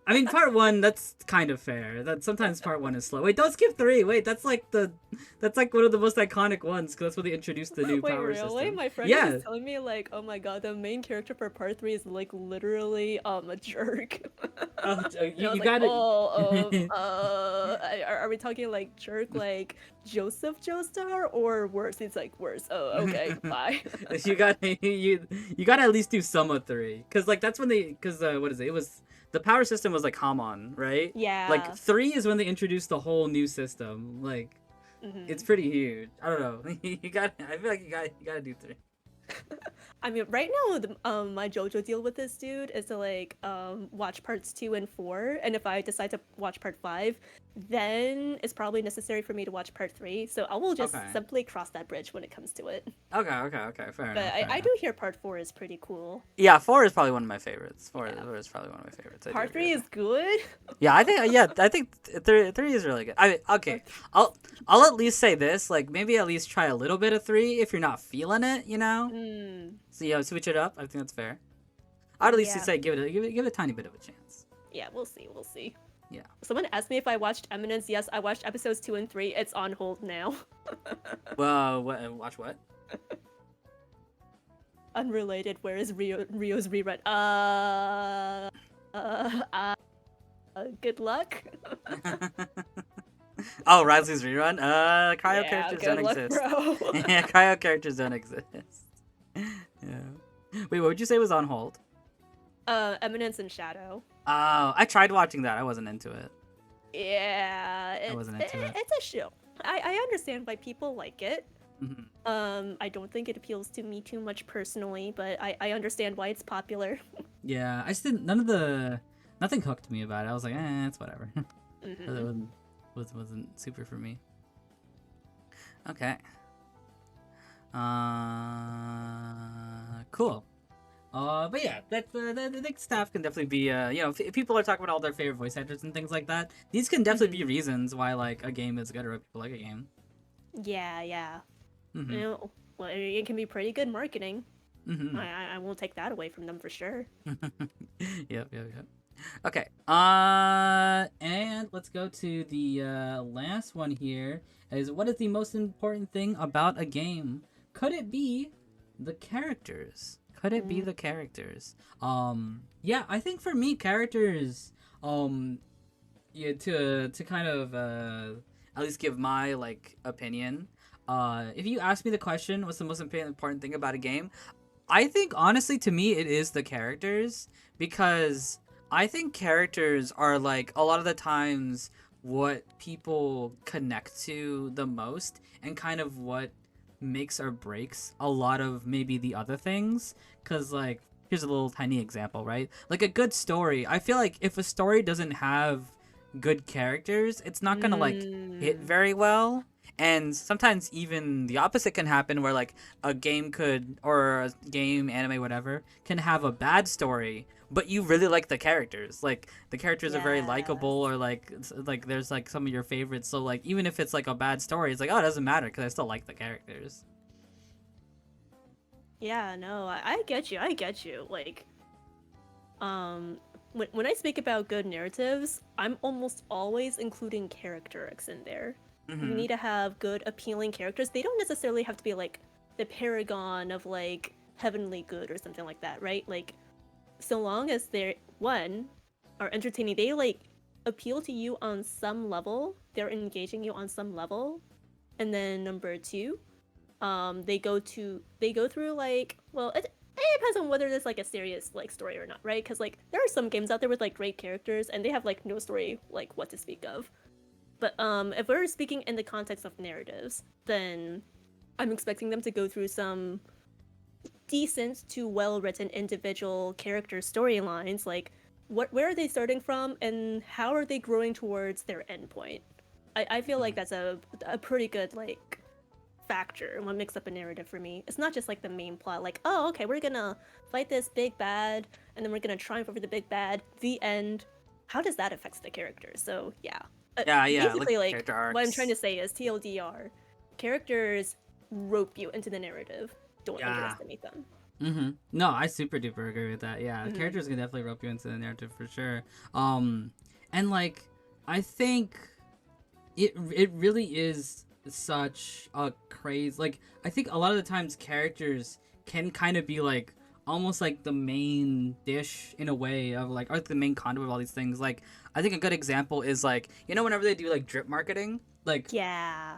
I mean, part 1. That's kind of fair. That sometimes part 1 is slow. Wait, don't skip 3. Wait, that's like one of the most iconic ones because that's when they introduced the new Wait, power really? system. My friend was Yeah. just telling me like, oh my god, the main character for part 3 is like literally a jerk. Oh, And I was you like, gotta. oh, are we talking like jerk like Joseph Joestar or worse? It's like worse. Oh, okay, bye. you got you got to at least do some of 3 because like that's when they because what is it? It was the power system was like Hamon, right? Like Yeah. 3 is when they introduced the whole new system. Like it's Hmm. pretty huge. I don't know. you got. I feel like you got to do 3. I mean, right now, my JoJo deal with this dude is to like watch parts 2 and 4, and if I decide to watch part 5, then it's probably necessary for me to watch part 3. So I will just Okay. simply cross that bridge when it comes to it. Okay. Fair But enough. I do hear part 4 is pretty cool. Yeah, 4 is probably one of my favorites. Yeah. 4 is probably one of my favorites. I do Part agree 3 with is that. good. Yeah, I think 3 is really good. I mean, okay. Part I'll at least say this, like maybe at least try a little bit of 3 if you're not feeling it, you know? Mm, So switch it up. I think that's fair. I'd at least yeah. say give it a tiny bit of a chance. Yeah, we'll see. We'll see. Yeah. Someone asked me if I watched Eminence. Yes, I watched episodes 2 and 3. It's on hold now. Well, watch what? Unrelated. Where is Rio's rerun? Good luck. Oh, Risley's rerun. Cryo Yeah, characters good don't luck, exist. bro. Yeah, cryo characters don't exist. Yeah. Wait, what would you say was on hold? Eminence and Shadow. Oh, I tried watching that. I wasn't into it. Yeah, I wasn't into it. it's a show. I understand why people like it. Hmm. I don't think it appeals to me too much personally, but I understand why it's popular. Yeah, I just didn't. Nothing hooked me about it. I was like, it's whatever. It Hmm. wasn't super for me. Okay. Cool. But yeah, I think staff can definitely be, if people are talking about all their favorite voice actors and things like that, these can definitely be reasons why, like, a game is good or why people like a game. Yeah, yeah. Mm-hmm. You know, well, it can be pretty good marketing. Mm-hmm. I won't take that away from them for sure. Yep. Okay. And let's go to the last one here. Is what is the most important thing about a game? Could it be the characters? Could it be the characters? Yeah, I think for me, characters. Yeah, to kind of at least give my like opinion. If you ask me the question, what's the most important thing about a game? I think honestly, to me, it is the characters because I think characters are like a lot of the times what people connect to the most and kind of what makes or breaks a lot of maybe the other things. Because, like, here's a little tiny example, right? Like a good story. I feel like if a story doesn't have good characters, it's not gonna like hit very well. And sometimes even the opposite can happen where like a game could or a game, anime, whatever, can have a bad story, but you really like the characters. Like the characters are very likable Yes. or like there's like some of your favorites. So like even if it's like a bad story, it's like, oh, it doesn't matter because I still like the characters. Yeah, no, I get you. I get you. Like, when I speak about good narratives, I'm almost always including character arcs in there. You Mm-hmm. need to have good, appealing characters. They don't necessarily have to be like the paragon of like heavenly good or something like that, right? Like, so long as they're one are entertaining, they like appeal to you on some level. They're engaging you on some level, and then number two, they go through like it depends on whether there's like a serious like story or not, right? Because like there are some games out there with like great characters and they have like no story like what to speak of. But if we're speaking in the context of narratives, then I'm expecting them to go through some decent to well written individual character storylines, like where are they starting from and how are they growing towards their endpoint? I feel like that's a pretty good like factor and what makes up a narrative for me. It's not just like the main plot, like, oh, okay, we're gonna fight this big bad and then we're gonna triumph over the big bad, the end. How does that affect the characters? So yeah. Yeah, like Basically, like character what I'm trying to arcs. say is TLDR, characters rope you into the narrative. Don't Yeah. underestimate them. No, I super duper agree with that. Yeah, Hmm. characters can definitely rope you into the narrative for sure. And like, I think it really is such a craze. Like, I think a lot of the times characters can kind of be like almost like the main dish in a way of like, or the main conduit of all these things. Like, I think a good example is like, whenever they do like drip marketing, like, Yeah.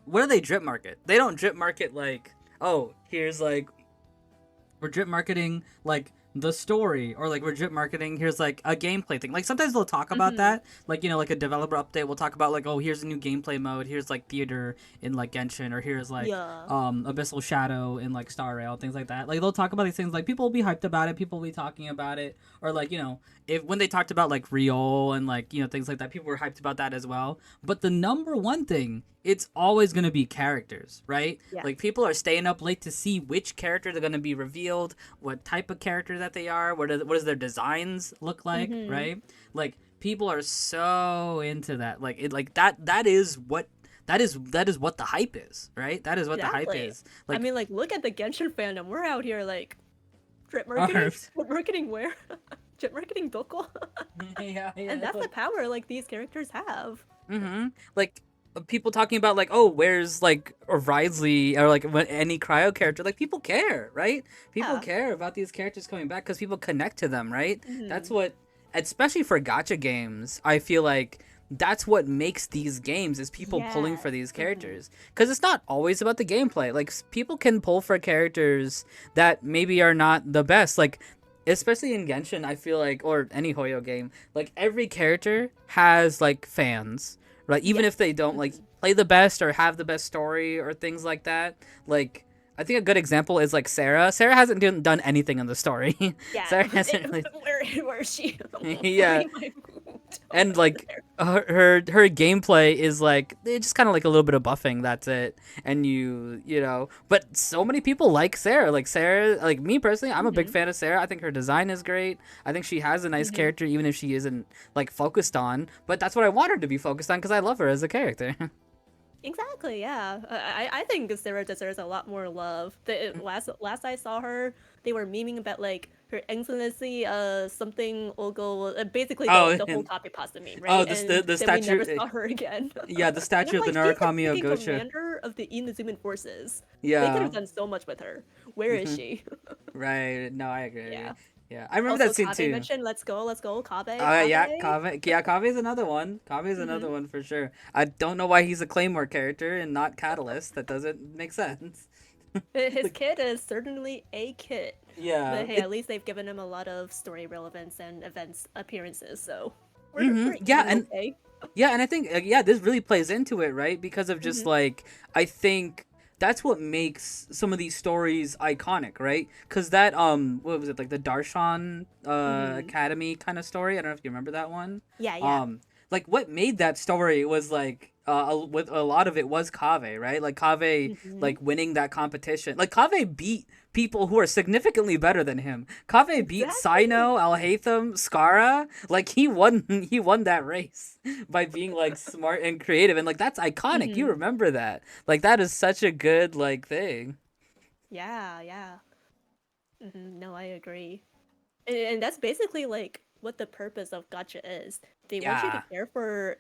what do they drip market? They don't drip market like, oh, here's like, we're drip marketing like the story, or like we're drip marketing here's like a gameplay thing. Like sometimes they'll talk about Hmm. that, like like a developer update will talk about like, oh, here's a new gameplay mode, here's like theater in like Genshin, or here's like Yeah. Abyssal Shadow in like Star Rail, things like that. Like they'll talk about these things, like people will be hyped about it, people will be talking about it, or like if when they talked about like Rio and like things like that, people were hyped about that as well. But the number one thing, it's always going to be characters, right? Yeah. Like people are staying up late to see which characters are going to be revealed, what type of character that they are, what does their designs look like, Hmm. right? Like people are so into that. Like it, like that is what that is what the hype is, right? That is what the hype Exactly. is. I Like mean, like, look at the Genshin fandom. We're out here like drip marketing. arms. Drip marketing where? Drip marketing Doko. Yeah, And yeah. that's the power like these characters have. Like people talking about like, oh, where's like a Risley, or like any cryo character. Like people care, right? People Yeah. care about these characters coming back because people connect to them, right? That's Hmm. what, especially for gacha games, I feel like that's what makes these games, is people pulling for Yes. these Hmm. characters, because it's not always about the gameplay. Like people can pull for characters that maybe are not the best, like especially in Genshin, I feel like, or any Hoyo game, like every character has like fans, right? Even if Yes. they don't like Hmm. play the best or have the best story or things like that. Like I think a good example is like Sarah. Sarah hasn't done anything in the story. Yeah. Sarah hasn't really. Where is she? Why Yeah, am I moved and over like there? her gameplay is like it's just kind of like a little bit of buffing, that's it. And but so many people like Sarah. Like Sarah, like me personally, I'm a big Hmm. fan of Sarah. I think her design is great. I think she has a nice Hmm. character even if she isn't like focused on, but that's what I want her to be focused on because I love her as a character. Exactly, yeah. I think Sarah deserves a lot more love. The last I saw her, they were memeing about like her excellency, something Ogo, basically Oh, the whole and copy pasta meme, oh, right? And the then we statue, never saw her again. yeah, the And I'm statue of the like, she's the Narukami of freaking Gosha. commander of the Inazuman forces. They could have Yeah. done so much with her. Where is she? Right. No, I agree. I agree. Yeah. Yeah, I remember Also, that scene Kabe too. mentioned, let's go, Kabe, Oh yeah, Kabe. Kave. Yeah, Kave is another one. Kave is Hmm. another one for sure. I don't know why he's a Claymore character and not Catalyst. That doesn't make sense. His Like, kid is certainly a kid. yeah. But hey, It. at least they've given him a lot of story relevance and events appearances, so we're Yeah, even and okay. I think this really plays into it, right? Because of just Hmm. like I think that's what makes some of these stories iconic, right? Because that what was it, like the Darshan Hmm. Academy kind of story? I don't know if you remember that one. Yeah, yeah. Um, like what made that story was like with a lot of it was Kave, right? Like Kave Hmm. like winning that competition. Like Kave beat people who are significantly better than him. Kave beat Exactly. Sino, Alhaitham, Skara. Like he won he won that race by being like smart and creative, and like that's iconic. You Hmm. remember that. Like that is such a good like thing. Yeah, yeah. No, I agree. And that's basically like what the purpose of Gacha is. They want you to Yeah. care for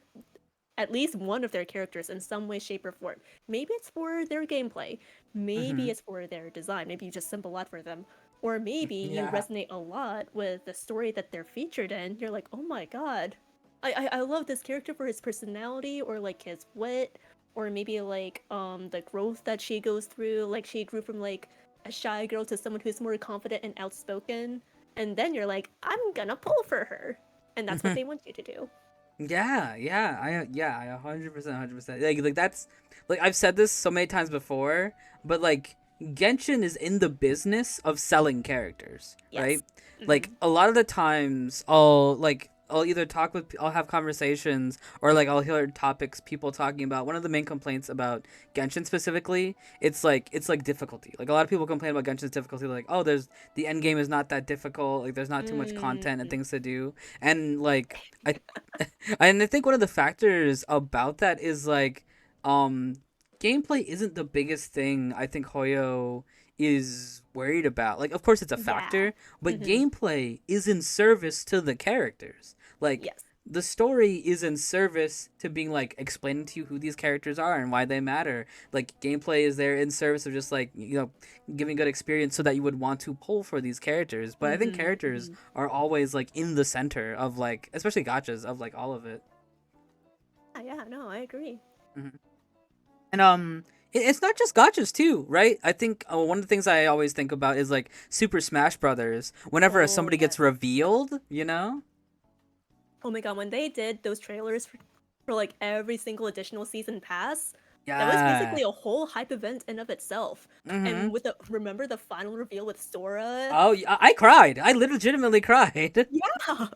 at least one of their characters in some way, shape, or form. Maybe it's for their gameplay. Maybe Mhm. it's for their design. Maybe you just symbol a lot for them. Or maybe you Yeah. resonate a lot with the story that they're featured in. You're like, oh my god. I love this character for his personality or like his wit. Or maybe like the growth that she goes through. Like she grew from like a shy girl to someone who's more confident and outspoken. And then you're like, I'm gonna pull for her. And that's what they want you to do. I 100%, 100%. Like that's like I've said this so many times before, but like Genshin is in the business of selling characters, right? Yes. Like Hmm. a lot of the times I'll either I'll have conversations, or like I'll hear topics people talking about. One of the main complaints about Genshin specifically, it's like difficulty. Like a lot of people complain about Genshin's difficulty, like, oh, there's the end game is not that difficult, like there's not too much content and Mm. things to do. And like I and I think one of the factors about that is like um gameplay isn't the biggest thing I think Hoyo is worried about. Like, of course, it's a Yeah. factor, but Hmm. gameplay is in service to the characters. Like, Yes. the story is in service to being like explaining to you who these characters are and why they matter. Like, gameplay is there in service of just like, giving good experience so that you would want to pull for these characters. But I think Hmm. characters Hmm. are always like in the center of like, especially gachas, of like all of it. Yeah. No, I agree. Mhm. And it's not just gotchas too, right? I think one of the things I always think about is like Super Smash Brothers. Whenever Oh somebody gets yes. revealed, you know? Oh my god, when they did those trailers for like every single additional season pass, that was Yeah. basically a whole hype event in of itself. Mm-hmm. And with the remember the final reveal with Sora? Oh, yeah, I cried. I legitimately cried. Yeah.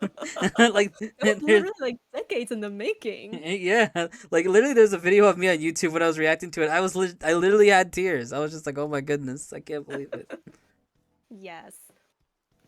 Like, It was there's, literally like decades in the making. yeah, like literally, there's a video of me on YouTube when I was reacting to it. I literally had tears. I was just like, oh my goodness, I can't believe it. Yes.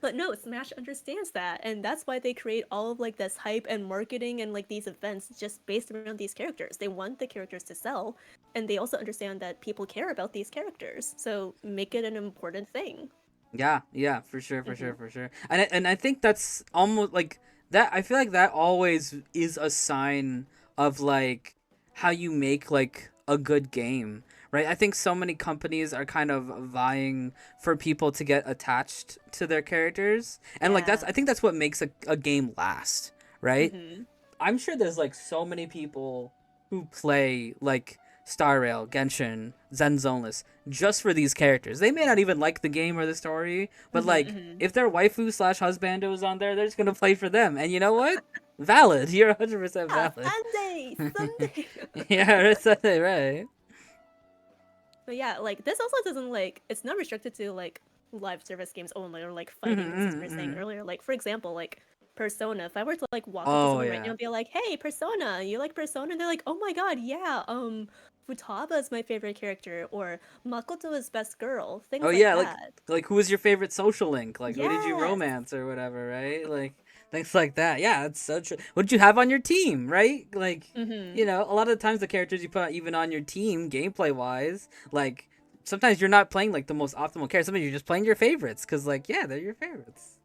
But no, Smash understands that, and that's why they create all of like this hype and marketing and like these events just based around these characters. They want the characters to sell, and they also understand that people care about these characters. So make it an important thing. Yeah, yeah, for sure, for Hmm. sure, for sure. And I think that's almost like that. I feel like that always is a sign of like how you make like a good game, right? I think so many companies are kind of vying for people to get attached to their characters, and like Yeah. I think that's what makes a game last, right? Hmm. I'm sure there's like so many people who play like Star Rail, Genshin, Zen Zoneless just for these characters. They may not even like the game or the story, but Hmm. like Hmm. if their waifu slash husbando is on there, they're just gonna play for them. And you know what? Valid. You're 100% Yeah, valid. Sunday, Sunday. Yeah, that's right. But yeah, like this also doesn't like it's not restricted to like live service games only or like Mm-hmm, fighting games as we were mm-hmm, saying mm-hmm. earlier. Like for example, like Persona. If I were to like walk up to Oh someone right now yeah. and be like, "Hey, Persona, you like Persona?" and they're like, "Oh my god, yeah. Futaba is my favorite character, or Makoto is best girl." Oh Things like yeah, that. like who was your favorite social link? Like who did you Yes. romance or whatever, right? Like things like that. Yeah, that's so true. What did you have on your team, right? Like, Mm-hmm. a lot of the times the characters you put even on your team, gameplay wise, like sometimes you're not playing like the most optimal character. Sometimes you're just playing your favorites because like yeah, they're your favorites.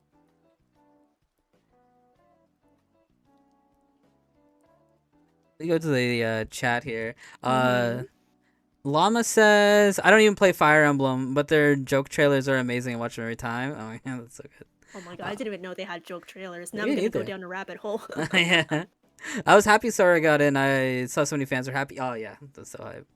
We go to the chat here. Uh, Mm-hmm. Llama says, I don't even play Fire Emblem, but their joke trailers are amazing. I watch them every time. Oh my god, that's so good. Oh my god, I Uh, didn't even know they had joke trailers. Now I'm Me gonna go neither. down a rabbit hole. Yeah. I was happy Sora got in. I saw so many fans were happy. Oh yeah, that's so hype.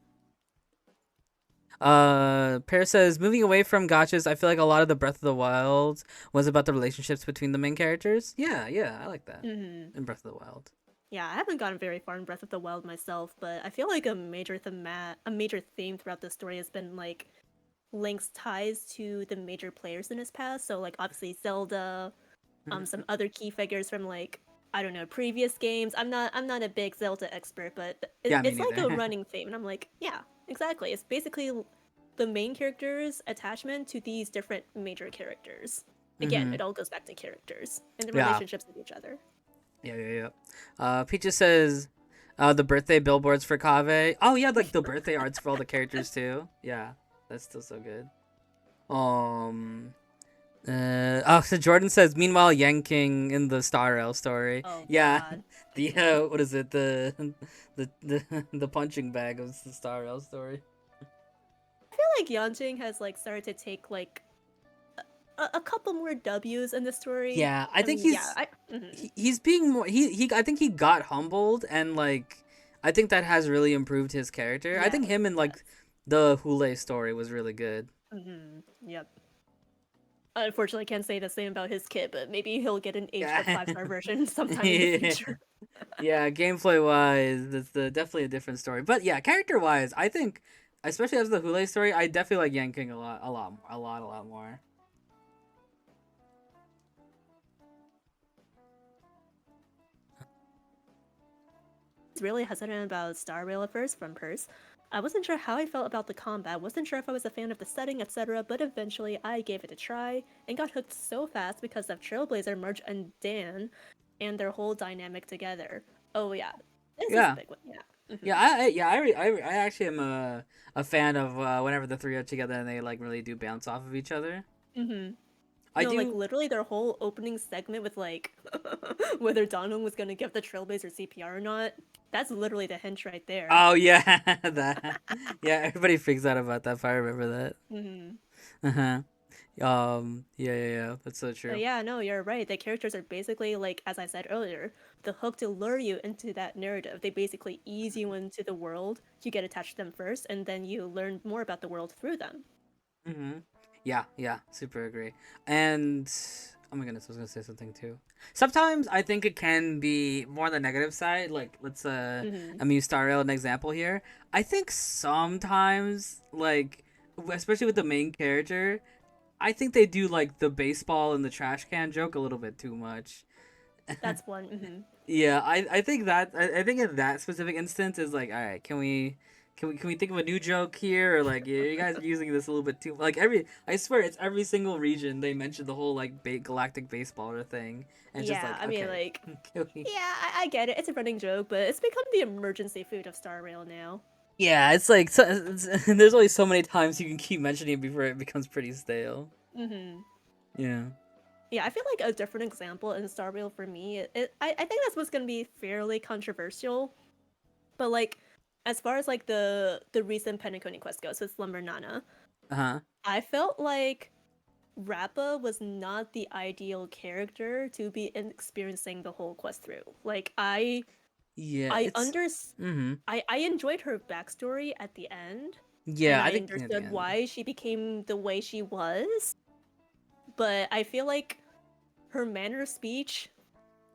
Pear says, moving away from gotchas, I feel like a lot of the Breath of the Wild was about the relationships between the main characters. Yeah, yeah, I like that Mm-hmm. in Breath of the Wild. Yeah, I haven't gotten very far in Breath of the Wild myself, but I feel like a major theme throughout the story has been like Link's ties to the major players in his past. So like obviously Zelda, Mhm. some other key figures from like I don't know previous games. I'm not a big Zelda expert, but Yeah, me it's like a neither. running theme, and I'm like, yeah, exactly. It's basically the main character's attachment to these different major characters. Again, Hmm. it all goes back to characters and the Yeah, relationships with each other. yeah, yeah, yeah. Peaches says, the birthday billboards for Kaveh. Oh yeah, like the birthday arts for all the characters too. Yeah, that's still so good. Um, so Jordan says, meanwhile, yanking in the Star Rail story. Oh Yeah, God. the what is it? The punching bag of the Star Rail story. I feel like Yanjing has like started to take like a couple more W's in the story. Yeah, I think Yeah, he's being more he I think he got humbled, and like I think that has really improved his character. I think yes, him and like yes. the Hule story was really good. Yep. Unfortunately, I can't say the same about his kid, but maybe he'll get an aged up Yeah. 5-star version sometime in the Yeah. future. Yeah, gameplay wise, that's definitely a different story. But yeah, character wise, I think especially as the Hule story, I definitely like Yanking a lot more. Was really hesitant about Star Rail at first from Purse. I wasn't sure how I felt about the combat, wasn't sure if I was a fan of the setting, etc., but eventually I gave it a try and got hooked so fast because of Trailblazer, March, and Dan and their whole dynamic together. Oh yeah, this is a Yeah. big one, yeah. Yeah, I actually am a fan of whenever the three are together and they like really do bounce off of each other. Mm-hmm. I No, like do. literally their whole opening segment with like whether Donald was gonna give the Trailblazer CPR or not. That's literally the hint right there. Oh yeah, that. Yeah, everybody freaks out about that. If I remember that. Mm-hmm. Uh huh. Yeah, yeah, yeah. That's so true. Yeah, no, you're right. The characters are basically like, as I said earlier, the hook to lure you into that narrative. They basically ease you into the world. You get attached to them first, and then you learn more about the world through them. Mm-hmm. Yeah, yeah. Super agree. And oh my goodness, I was gonna say something too. Sometimes I think it can be more on the negative side. Like let's Mm-hmm. I mean, Star Rail an example here. I think sometimes like especially with the main character, I think they do like the baseball and the trash can joke a little bit too much. That's one. Mm-hmm. Yeah, I think that I think in that specific instance is like, all right, can we think of a new joke here, or like you guys are using this a little bit too like every I swear it's every single region they mention the whole like galactic baseballer thing, and it's just Yeah, like I mean, okay, like, can we? yeah, I get it. It's a running joke, but it's become the emergency food of Star Rail now. Yeah, it's like there's only so many times you can keep mentioning it before it becomes pretty stale. Mm-hmm. Yeah. Yeah, I feel like a different example in Star Rail for me, I think that's what's gonna be fairly controversial. But like, as far as like the recent Penacony quest goes with Slumber Nana, Uh huh. I felt like Rappa was not the ideal character to be experiencing the whole quest through. Like Yeah, I it's. under Mm-hmm. I enjoyed her backstory at the end, Yeah, and I I think at the understood end. why she became the way she was. But I feel like her manner of speech,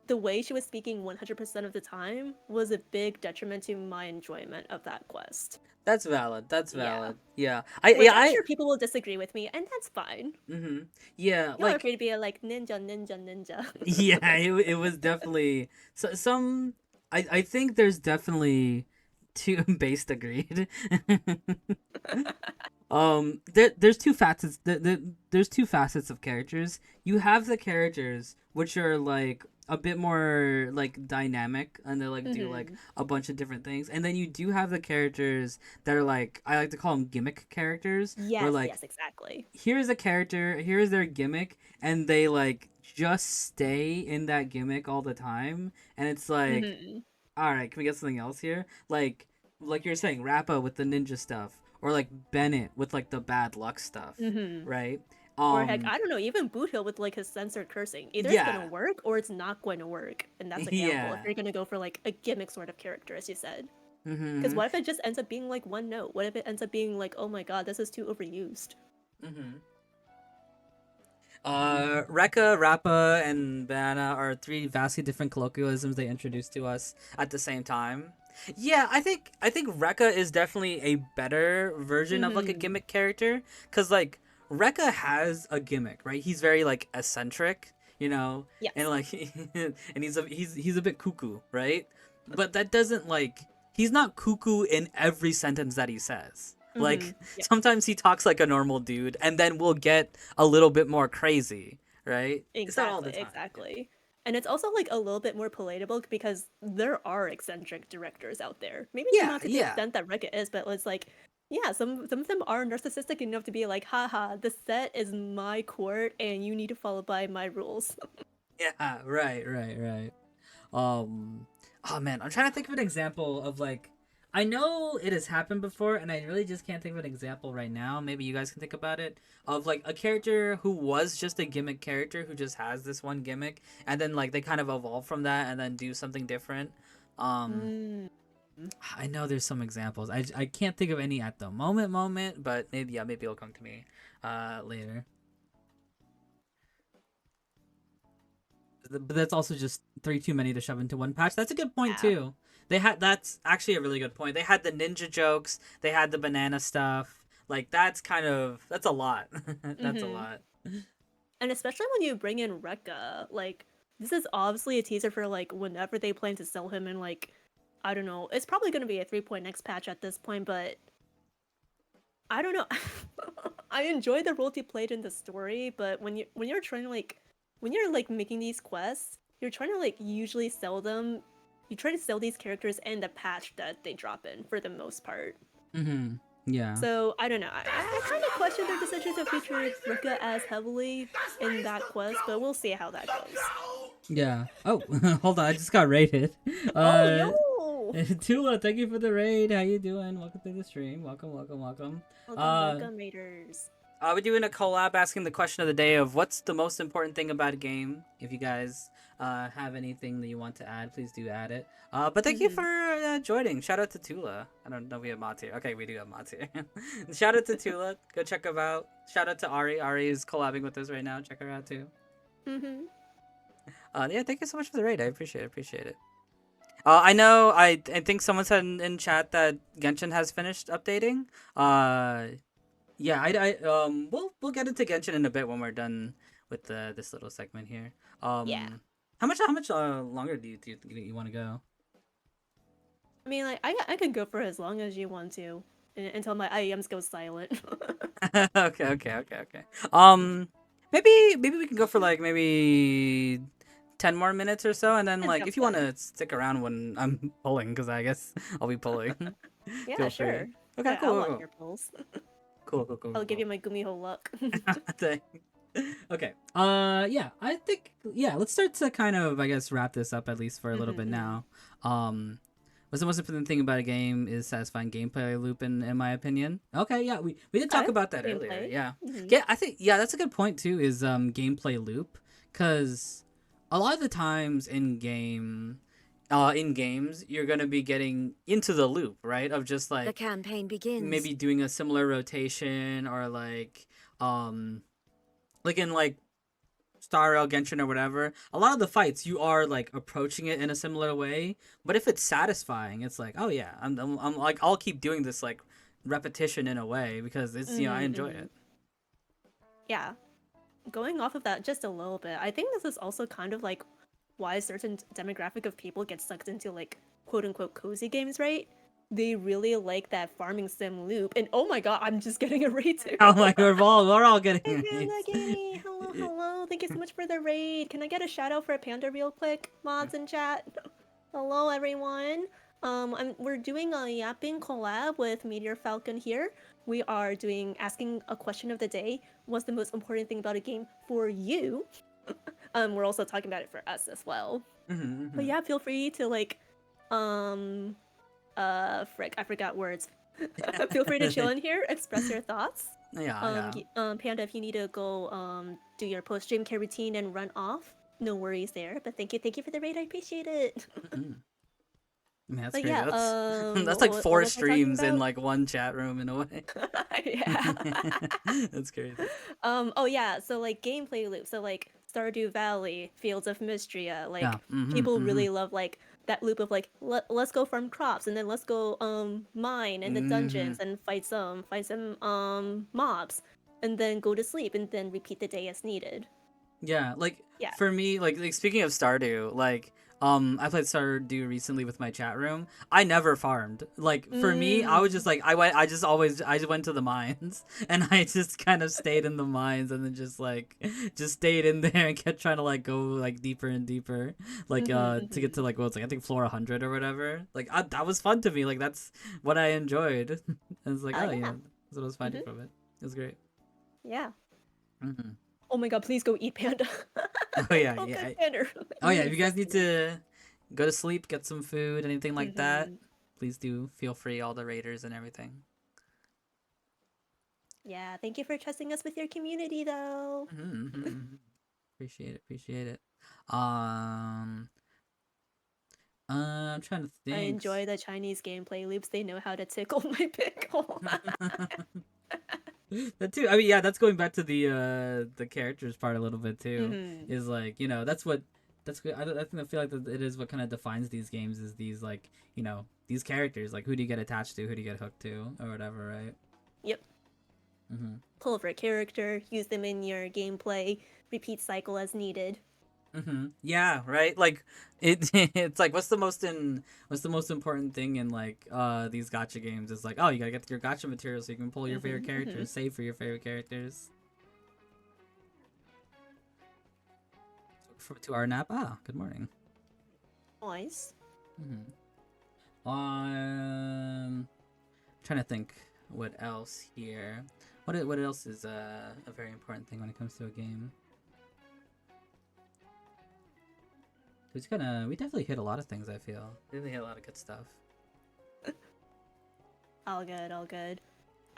the way she was speaking 100% of the time, was a big detriment to my enjoyment of that quest. That's valid. That's Yeah. valid. Yeah. Which I'm I sure people will disagree with me, and that's fine. mm-hmm. Yeah, Y'all are like free to be like ninja, ninja, ninja. yeah, it was definitely so some I think there's definitely two based agreed. There's two facets there's two facets of characters. You have the characters which are like a bit more like dynamic and they like do like Hmm. a bunch of different things, and then you do have the characters that are like I like to call them gimmick characters where Yes, like yes, exactly. here's a character, here's their gimmick, and they like just stay in that gimmick all the time, and it's like Hmm. all right, can we get something else here? Like you're saying, Rappa with the ninja stuff, or like Bennett with like the bad luck stuff, Hmm. right? Or heck, Um, I don't know, even Boot Hill with like his censored cursing. Either it's gonna yeah, work or it's not going to work. And that's a gamble if yeah. you're gonna go for like a gimmick sort of character, as you said. Because Mm-hmm. what if it just ends up being like one note? What if it ends up being like, oh my god, this is too overused? Mm-hmm. Rekka, Rappa, and Banana are three vastly different colloquialisms they introduced to us at the same time. Yeah, I think Rekka is definitely a better version of like a Hmm. gimmick character, cause like Rekka has a gimmick, right? He's very like eccentric, you know, and Yes. like and he's a bit cuckoo, right? But that doesn't like he's not cuckoo in every sentence that he says. Hmm. Like Yep. sometimes he talks like a normal dude, and then we'll get a little bit more crazy, right? It's not all Exactly, the time. exactly. And it's also like a little bit more palatable because there are eccentric directors out there. Maybe Yeah, not to the yeah. extent that Rekka is, but it's like, yeah, some of them are narcissistic enough to be like, haha, the set is my court and you need to follow by my rules. Yeah, right. Um, oh man, I'm trying to think of an example of like, I know it has happened before, and I really just can't think of an example right now. Maybe you guys can think about it of like a character who was just a gimmick character who just has this one gimmick, and then like they kind of evolve from that and then do something different. Um, Mm. I know there's some examples. I can't think of any at the moment, but maybe yeah, maybe it'll come to me later. But that's also just three too many to shove into one patch. That's a good point Yeah. too. They had that's actually a really good point. They had the ninja jokes. They had the banana stuff. Like that's a lot. That's a Mm-hmm. lot. And especially when you bring in Rekka, like this is obviously a teaser for like whenever they plan to sell him in like I don't know. It's probably gonna be a 3.x patch at this point, but I don't know. I enjoy the role he played in the story, but when you're trying to like when you're like making these quests, you're trying to like usually sell them. You try to sell these characters in the patch that they drop in for the most part. Mm-hmm. Yeah. So I don't know. I kind of question their decision to feature Rika as heavily in that quest, but we'll see how that goes. Yeah. Oh, hold on. I just got raided. Oh Uh, no! Tula, thank you for the raid. How you doing? Welcome to the stream. Welcome, welcome, welcome. Welcome, Uh, welcome, Raiders. we're doing a collab asking the question of the day of what's the most important thing about a game. If you guys have anything that you want to add, please do add it. But thank you for joining. Shout out to Tula. I don't know if we have mods here. Okay, we do have mods here. Shout out to Tula. Go check her out. Shout out to Ari. Ari is collabing with us right now. Check her out too. Mm-hmm. Yeah, thank you so much for the raid. I appreciate it. Appreciate it. I know. I think someone said in chat that Genshin has finished updating. Yeah. We'll get into Genshin in a bit when we're done with this little segment here. Yeah. How much longer do you want to go? I mean, like, I could go for as long as you want to until my IEMs go silent. Okay. Um, maybe we can go for like maybe 10 more minutes or so, and then And like jump if you want then. to stick around when I'm pulling, because I guess I'll be pulling. Yeah, Feel free. sure. Okay, I'll cool, watch cool, your pulls. cool, I'll give cool. you my Gumiho luck. Thanks. Okay. Yeah, I think let's start to kind of I guess wrap this up at least for a little bit Mm-hmm. now. What's the most important thing about a game is satisfying gameplay loop in my opinion. Okay, yeah, we did talk Okay. about that earlier. Gameplay. Yeah. Mm-hmm. Yeah, I think that's a good point too is gameplay loop cuz a lot of the times in games you're going to be getting into the loop, right? Of just The like campaign begins. maybe doing a similar rotation or like in like Star Rail, Genshin, or whatever, a lot of the fights you are like approaching it in a similar way. But if it's satisfying, it's like, oh yeah, I'm like I'll keep doing this like repetition in a way because it's I enjoy Mm-hmm. it. Yeah. Going off of that just a little bit, I think this is also kind of like why a certain demographic of people get sucked into like quote unquote cozy games, right? They really like that farming sim loop. And oh my god, I'm just getting a raid too. Oh my, we're all Hey getting Panda raids. Gamey! Hello, hello. Thank you so much for the raid. Can I get a shout out for a panda real quick? Mods in chat. Hello everyone. We're doing a yapping collab with Meteor Falcon here. We are doing asking a question of the day. What's the most important thing about a game for you? We're also talking about it for us as well. But Mm-hmm. yeah, feel free to like, um, frick, I forgot words. Feel free to chill in here, express your thoughts. Yeah. Panda, if you need to go do your post stream care routine and run off, no worries there. But thank you for the raid. I appreciate it. Mm-hmm. I mean, that's But crazy. yeah, That's like what four was I talking streams in about? like one chat room in a way. Yeah. That's crazy. Oh yeah, so like gameplay loop. So like Stardew Valley, Fields of Mystria, Yeah. like Mm-hmm. people Mm-hmm. really love like that loop of like let's go farm crops and then let's go mine in the Mm-hmm. dungeons and fight some mobs and then go to sleep and then repeat the day as needed. Yeah, like Yeah. for me, like speaking of Stardew, like I played Stardew recently with my chat room. I never farmed. Like for me, I was just Mm. like I just went to the mines and I just kind of stayed in the mines and then just stayed in there and kept trying to like go like deeper and deeper, like to get to like what was like I think floor 100 or whatever. Like that was fun to me. Like that's what I enjoyed. And it's like, Oh oh yeah. yeah, that's what I was finding from it. It was great. Yeah. Hmm. Oh my god, please go eat panda. Oh yeah, Go yeah. get panda. Oh yeah, if Immune you guys need sustenance. to go to sleep, get some food, anything like that, Mhm. please do feel free, all the raiders and everything. Yeah, thank you for trusting us with your community though. Mm-hmm. Appreciate it, appreciate it. Um, I'm trying to I think. enjoy the Chinese gameplay loops. They know how to tickle my pickle. That too. I mean, yeah, that's going back to the characters part a little bit too. Mhm. Is like that's what That's good. I think I feel like that it is what kind of defines these games is these like these characters, like who do you get attached to, who do you get hooked to, or whatever, right? Yep. Mhm. Pull for a character, use them in your gameplay, repeat cycle as needed. Yeah, right. Like it. It's like what's the most important thing in like these gotcha games is like, oh, you gotta get your gotcha material so you can pull your favorite characters, save for your favorite characters. To our nap. Ah, good morning. Nice. hmm Trying to think what else here. What else is a very important thing when it comes to a game? We definitely hit a lot of things. I feel we definitely hit a lot of good stuff. All good, all good.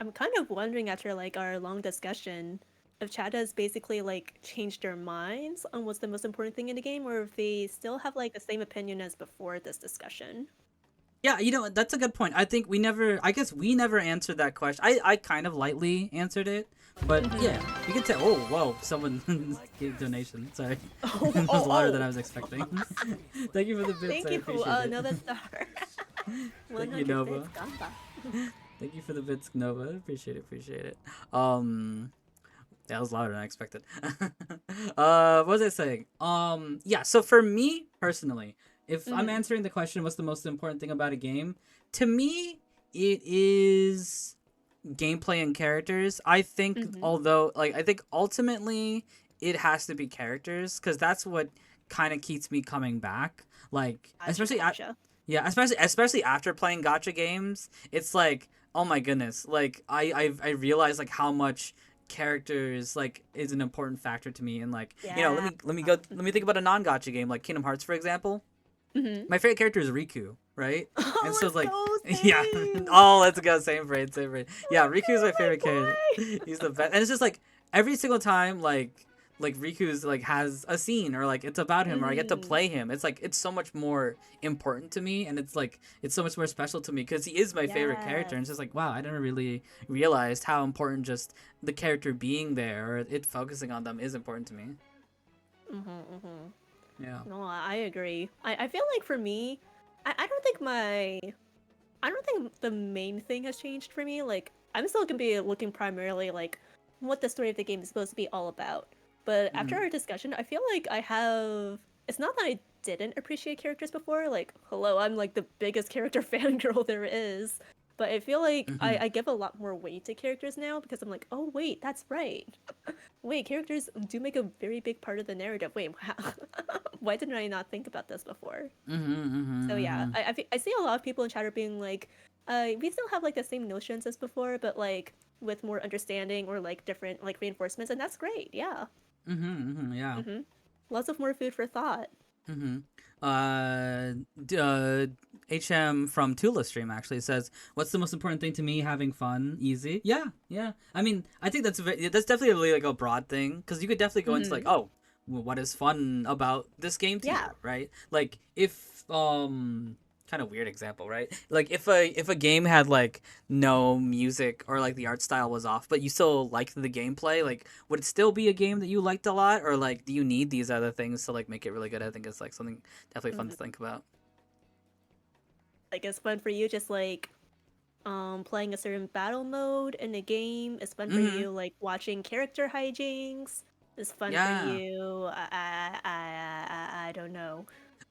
I'm kind of wondering after like our long discussion if chat has basically like changed their minds on what's the most important thing in the game, or if they still have like the same opinion as before this discussion. Yeah, that's a good point. I think we never. I guess we never answered that question. I kind of lightly answered it, but yeah, you can tell. Oh, whoa! Someone gave a donation. Sorry, Oh, it was oh, louder than oh. I was expecting. Thank you for the bits. Thank I you for appreciate it. Nova Star. Thank you, 100 bits, Nova. Gamba. Thank you for the bits, Nova. Appreciate it. Appreciate it. That was louder than I expected. What was I saying? Yeah. So for me personally, if I'm Mm-hmm. answering the question, what's the most important thing about a game? To me, it is gameplay and characters. I think, Mm-hmm. although, like, I think ultimately it has to be characters because that's what kind of keeps me coming back. Like, Gotcha, gotcha. yeah, especially after playing gotcha games, it's like, oh my goodness, like I realize like how much characters like is an important factor to me and like Yeah. let me think about a non-gotcha game like Kingdom Hearts for example. Mm-hmm. My favorite character is Riku, right? And Oh, so let's it's like, go, yeah, same. oh, let's go, same brain, same brain. Yeah, Let's Riku is my go, favorite character. my He's the best, and it's just like every single time, like Riku's like has a scene or like it's about boy. him or I get to Mm-hmm. play him. It's like it's so much more important to me, and it's like it's so much more special to me because he is my favorite character. And it's Yes. just like wow, I never really realized how important just the character being there or it focusing on them is important to me. Mm-hmm, mm-hmm. Yeah. No, I agree. I feel like for me, I don't think I don't think the main thing has changed for me. Like, I'm still gonna be looking primarily like what the story of the game is supposed to be all about. But after Mm-hmm. our discussion, I feel like I have. It's not that I didn't appreciate characters before. Like, hello, I'm like the biggest character fangirl there is. But I feel like Mm-hmm. I give a lot more weight to characters now because I'm like, oh wait, that's right. Wait, characters do make a very big part of the narrative. Wait, wow. Why didn't I not think about this before? Mm-hmm. So yeah, Mm-hmm. I see a lot of people in chat are being like, we still have like the same notions as before, but like with more understanding or like different like reinforcements, and that's great. Yeah. Mm-hmm. Mm-hmm. Yeah. Mm-hmm. Lots of more food for thought. Mm-hmm. HM from Tula stream actually says, "What's the most important thing to me? Having fun, easy. Yeah, yeah. I mean, I think that's definitely really like a broad thing because you could definitely go into like, Mm-hmm. oh, well, what is fun about this game to Yeah. you, right? Like if kind of weird example, right? Like if a game had like no music or like the art style was off, but you still liked the gameplay, like would it still be a game that you liked a lot, or like do you need these other things to like make it really good? I think it's like something definitely fun Mm-hmm. to think about. Like it's fun for you, just like playing a certain battle mode in a game. It's fun for Mm-hmm. you, like watching character hijinks. It's fun for Yeah. you. I don't know.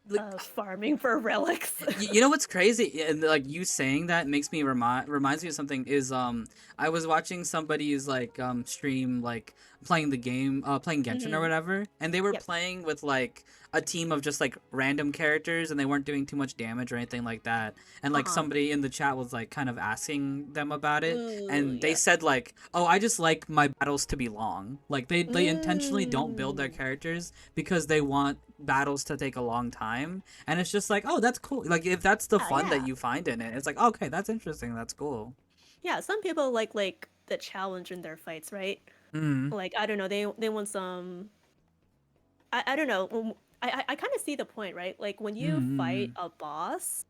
Like Farming for relics. you know what's crazy and like you saying that makes me reminds me of something is I was watching somebody's like stream like playing the game playing Genshin or Mm-hmm. whatever and they were Yep. playing with like a team of just like random characters and they weren't doing too much damage or anything like that and Uh like huh. somebody in the chat was like kind of asking them about it Ooh, and they yeah. said like oh I just like my battles to be long like they intentionally don't build their Mm. characters because they want battles to take a long time and it's just like oh that's cool like if that's the Yeah, fun yeah. that you find in it it's like okay that's interesting that's cool. Yeah, some people like the challenge in their fights, right? Mm. Like I don't know, they want some. I don't know. I kind of see the point, right? Like when you fight Mm. a boss,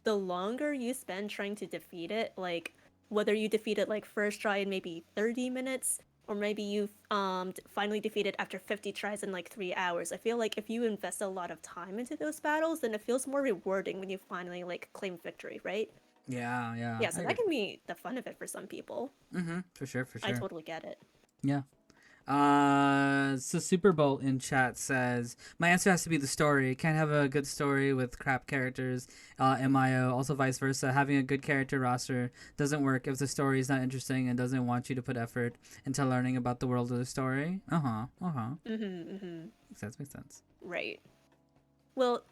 the longer you spend trying to defeat it, like whether you defeat it like first try in maybe 30 minutes, or maybe you've finally defeated after 50 tries in like 3 hours. I feel like if you invest a lot of time into those battles, then it feels more rewarding when you finally like claim victory, right? Yeah, yeah, Yeah, I so that agree. can be the fun of it for some people. For sure, for I sure. totally get it. Yeah. So Super Bowl in chat says my answer has to be the story. Can't have a good story with crap characters. MIO. Also vice versa. Having a good character roster doesn't work if the story is not interesting and doesn't want you to put effort into learning about the world of the story. Uh huh. Uh huh. Mm-hmm. Makes sense. Makes sense. Right. Well,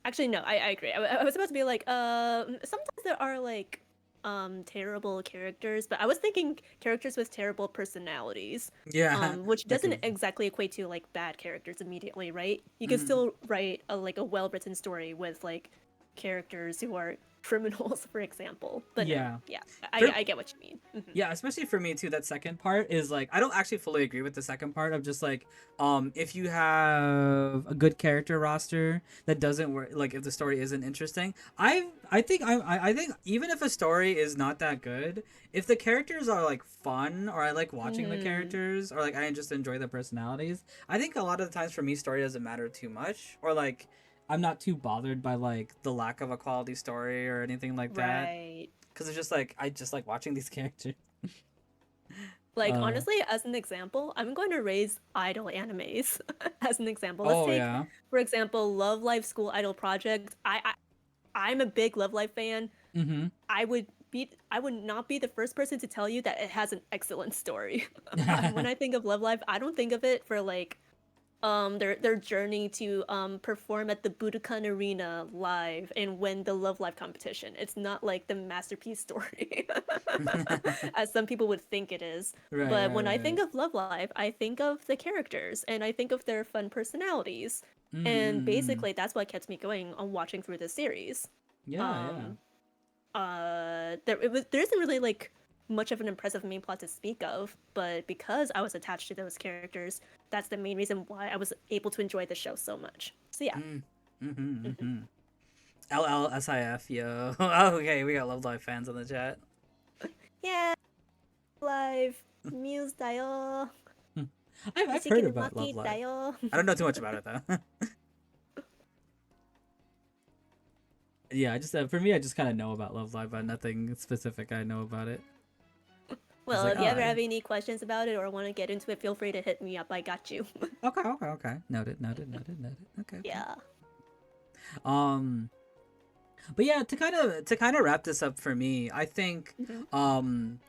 actually, no, I agree. I was about to be like, sometimes there are like, terrible characters, but I was thinking characters with terrible personalities, Yeah, which that doesn't could. exactly equate to like bad characters immediately, right? You can Mm, still write a like a well-written story with like characters who are criminals, for example. But no, yeah. yeah, For I get what you mean. Yeah, especially for me too. That second part is like I don't actually fully agree with the second part of just like if you have a good character roster that doesn't work, like if the story isn't interesting, I think even if a story is not that good, if the characters are like fun or I like watching the Mm-hmm. characters or like I just enjoy the personalities, I think a lot of the times for me story doesn't matter too much or like I'm not too bothered by like the lack of a quality story or anything like that Right. because it's just like I just like watching these characters. Like Uh honestly, as an example, I'm going to raise idol animes as an example. Let's oh take, yeah. for example, Love Live School Idol Project. I'm a big Love Live fan. Mm-hmm. I would not be the first person to tell you that it has an excellent story. When I think of Love Live, I don't think of it for like their journey to perform at the Budokan Arena live and win the Love Live competition. It's not like the masterpiece story as some people would think it is. Right, But right, when I think right. of Love Live, I think of the characters and I think of their fun personalities. And Mm-hmm. basically that's what kept me going on watching through the series. Yeah, yeah. Um there isn't really like much of an impressive main plot to speak of, but because I was attached to those characters, that's the main reason why I was able to enjoy the show so much. So yeah. Mm. Mm-hmm, Mhm. mm-hmm. LLSIF, yo. Oh, okay, we got Love Live fans on the chat. Yeah, live Muse 다요. I've heard 미치기는 about Love Live. 막히다요. I don't know too much about it though. Yeah, I just for me, I just kind of know about Love Live, but nothing specific I know about it. Just Well, like, if you oh, ever have any questions about it or want to get into it, feel free to hit me up. I got you. okay, okay, okay. Noted, noted, noted, noted. Okay, okay. Yeah. Um, but yeah, to kind of wrap this up for me, I think Mhm. um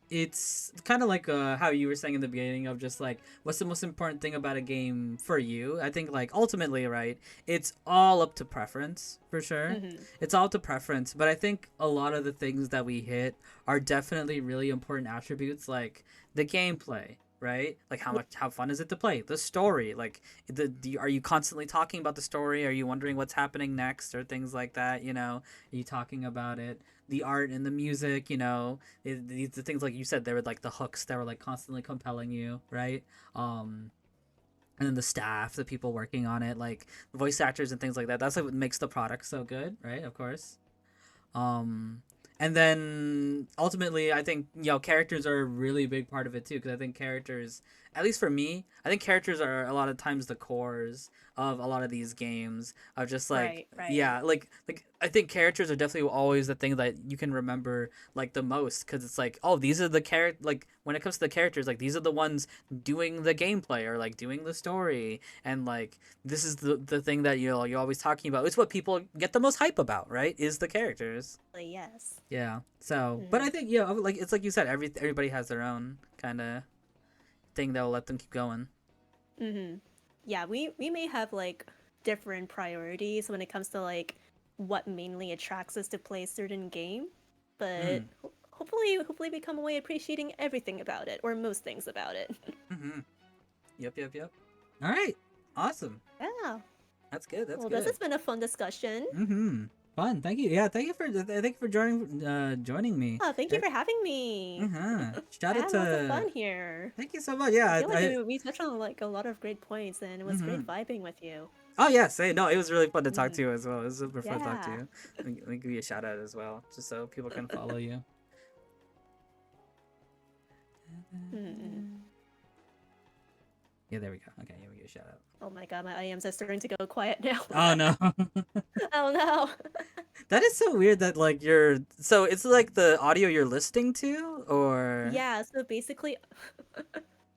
it's kind of like how you were saying in the beginning of just like what's the most important thing about a game for you. I think like ultimately, right, it's all up to preference for sure. Mhm. It's all up to preference, but I think a lot of the things that we hit are definitely really important attributes, like the gameplay, right? Like how fun is it to play? The story, like are you constantly talking about the story? Are you wondering what's happening next or things like that, you know? Are you talking about it? The art and the music, you know, these the things like you said, they were like the hooks that were like constantly compelling you, right? Um, and then the staff, the people working on it, like voice actors and things like that. That's like what makes the product so good, right? Of course. Um, and then ultimately, I think characters are a really big part of it too. Because I think characters, at least for me, I think characters are a lot of times the cores of a lot of these games. Of just like Right, right. yeah, like I think characters are definitely always the thing that you can remember like the most. Because it's like oh these are the character like when it comes to the characters like these are the ones doing the gameplay or like doing the story and like this is the thing that you're always talking about. It's what people get the most hype about, right? Is the characters. Yes. Yeah. So, but I Mhm. think like it's like you said, everybody has their own kind of thing that will let them keep going. Mhm. Yeah, we may have like different priorities when it comes to like what mainly attracts us to play a certain game, but Mm. hopefully we come away appreciating everything about it or most things about it. Mm-hmm. Yep. Yep. Yep. All right. Awesome. Yeah. That's good. That's Well, this good. has been a fun discussion. Mm-hmm. Fun. Thank you. Yeah. Thank you for joining me. Oh, thank you for having me. Uh-huh. I Shout out had lots of to. fun here. Thank you so much. I Yeah. feel like we touched on like a lot of great points, and it was Mm-hmm. great vibing with you. Oh yes. Hey, no, it was really fun to talk to Mhm. you as well. It was super fun to talk to Yeah. you. Let me give you a shout out as well, just so people can follow you. Hmm. Yeah, there we go. Okay, here we go. Shout out. Oh my god, my IMs are starting to go quiet now. Oh no. Oh no. That is so weird that like you're so it's like the audio you're listening to or Yeah, so basically,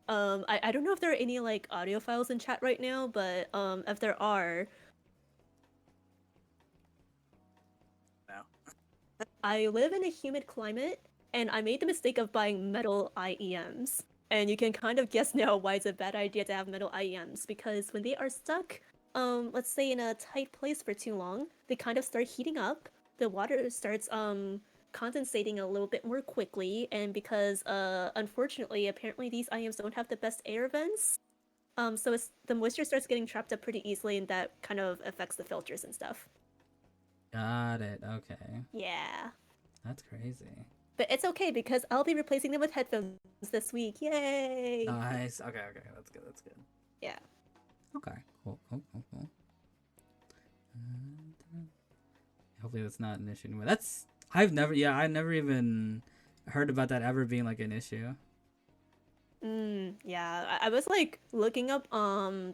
I don't know if there are any like audio files in chat right now, but if there are, no. I live in a humid climate, and I made the mistake of buying metal IEMs. And you can kind of guess now why it's a bad idea to have metal IEMs, because when they are stuck, let's say in a tight place for too long, they kind of start heating up. The water starts condensating a little bit more quickly, and because unfortunately, apparently these IEMs don't have the best air vents, so the moisture starts getting trapped up pretty easily, and that kind of affects the filters and stuff. Got it. Okay. Yeah. That's crazy. But it's okay because I'll be replacing them with headphones this week. Yay! Nice. Okay, okay. That's good. That's good. Yeah. Okay. Cool. Cool. Cool. Cool. Hopefully that's not an issue anymore. That's I've never I never even heard about that ever being like an issue. Yeah. I was like looking up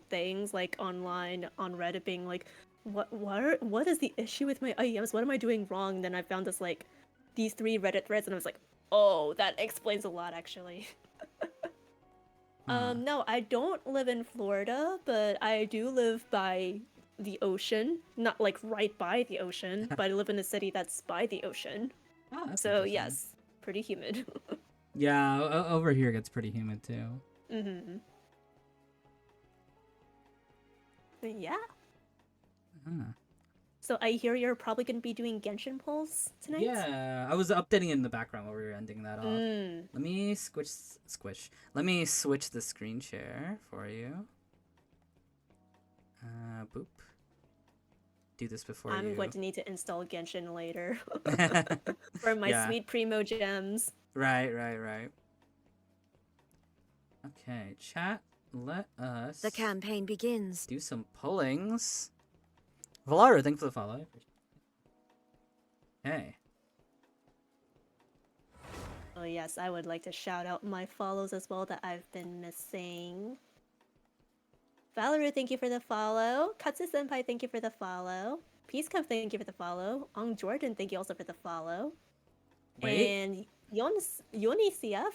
things like online on Reddit being like what is the issue with my IEMs? What am I doing wrong? Then I found this like these 3 Reddit threads and I was like, "Oh, that explains a lot actually." No, I don't live in Florida, but I do live by the ocean. Not like right by the ocean, but I live in a city that's by the ocean. Oh, that's So, interesting. yes, pretty humid. Yeah, over here it gets pretty humid too. Mm-hmm. Yeah. Huh. So I hear you're probably going to be doing Genshin polls tonight? Yeah, I was updating in the background while we were ending that off. Let me squish. Let me switch the screen share for you. Boop. Do this before I'm you. going to need to install Genshin later for my Yeah. sweet primo gems. Right. Okay, chat. Let us. The campaign begins. Do some pullings. Valara, thanks for the follow. Hey. Oh yes, I would like to shout out my follows as well that I've been missing. Valerie, thank you for the follow. Katsu Senpai, thank you for the follow. Peace Cup, thank you for the follow. Ong Jordan, thank you also for the follow. Wait. And Yoni CF,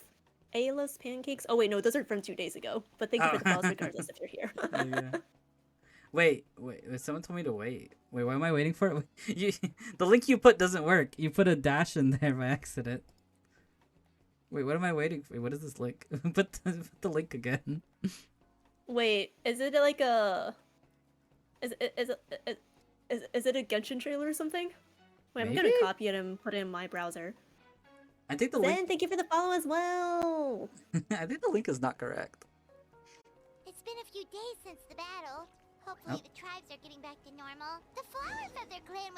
Alos Pancakes. Oh wait, no, those are from 2 days ago. But thank you for the follows regardless if you're here. Yeah. Wait. Someone told me to wait. Wait, why am I waiting for it? The link you put doesn't work. You put a dash in there by accident. Wait, what am I waiting for? What is this link? put the link again. Wait, is it like a... Is it a Genshin trailer or something? Wait, I'm gonna Maybe? copy it and put it in my browser. I think the Zen, link. thank you for the follow as well! I think the link is not correct. It's been a few days since the battle. Hopefully Oh. the tribes are getting back to normal. The flowers of their clan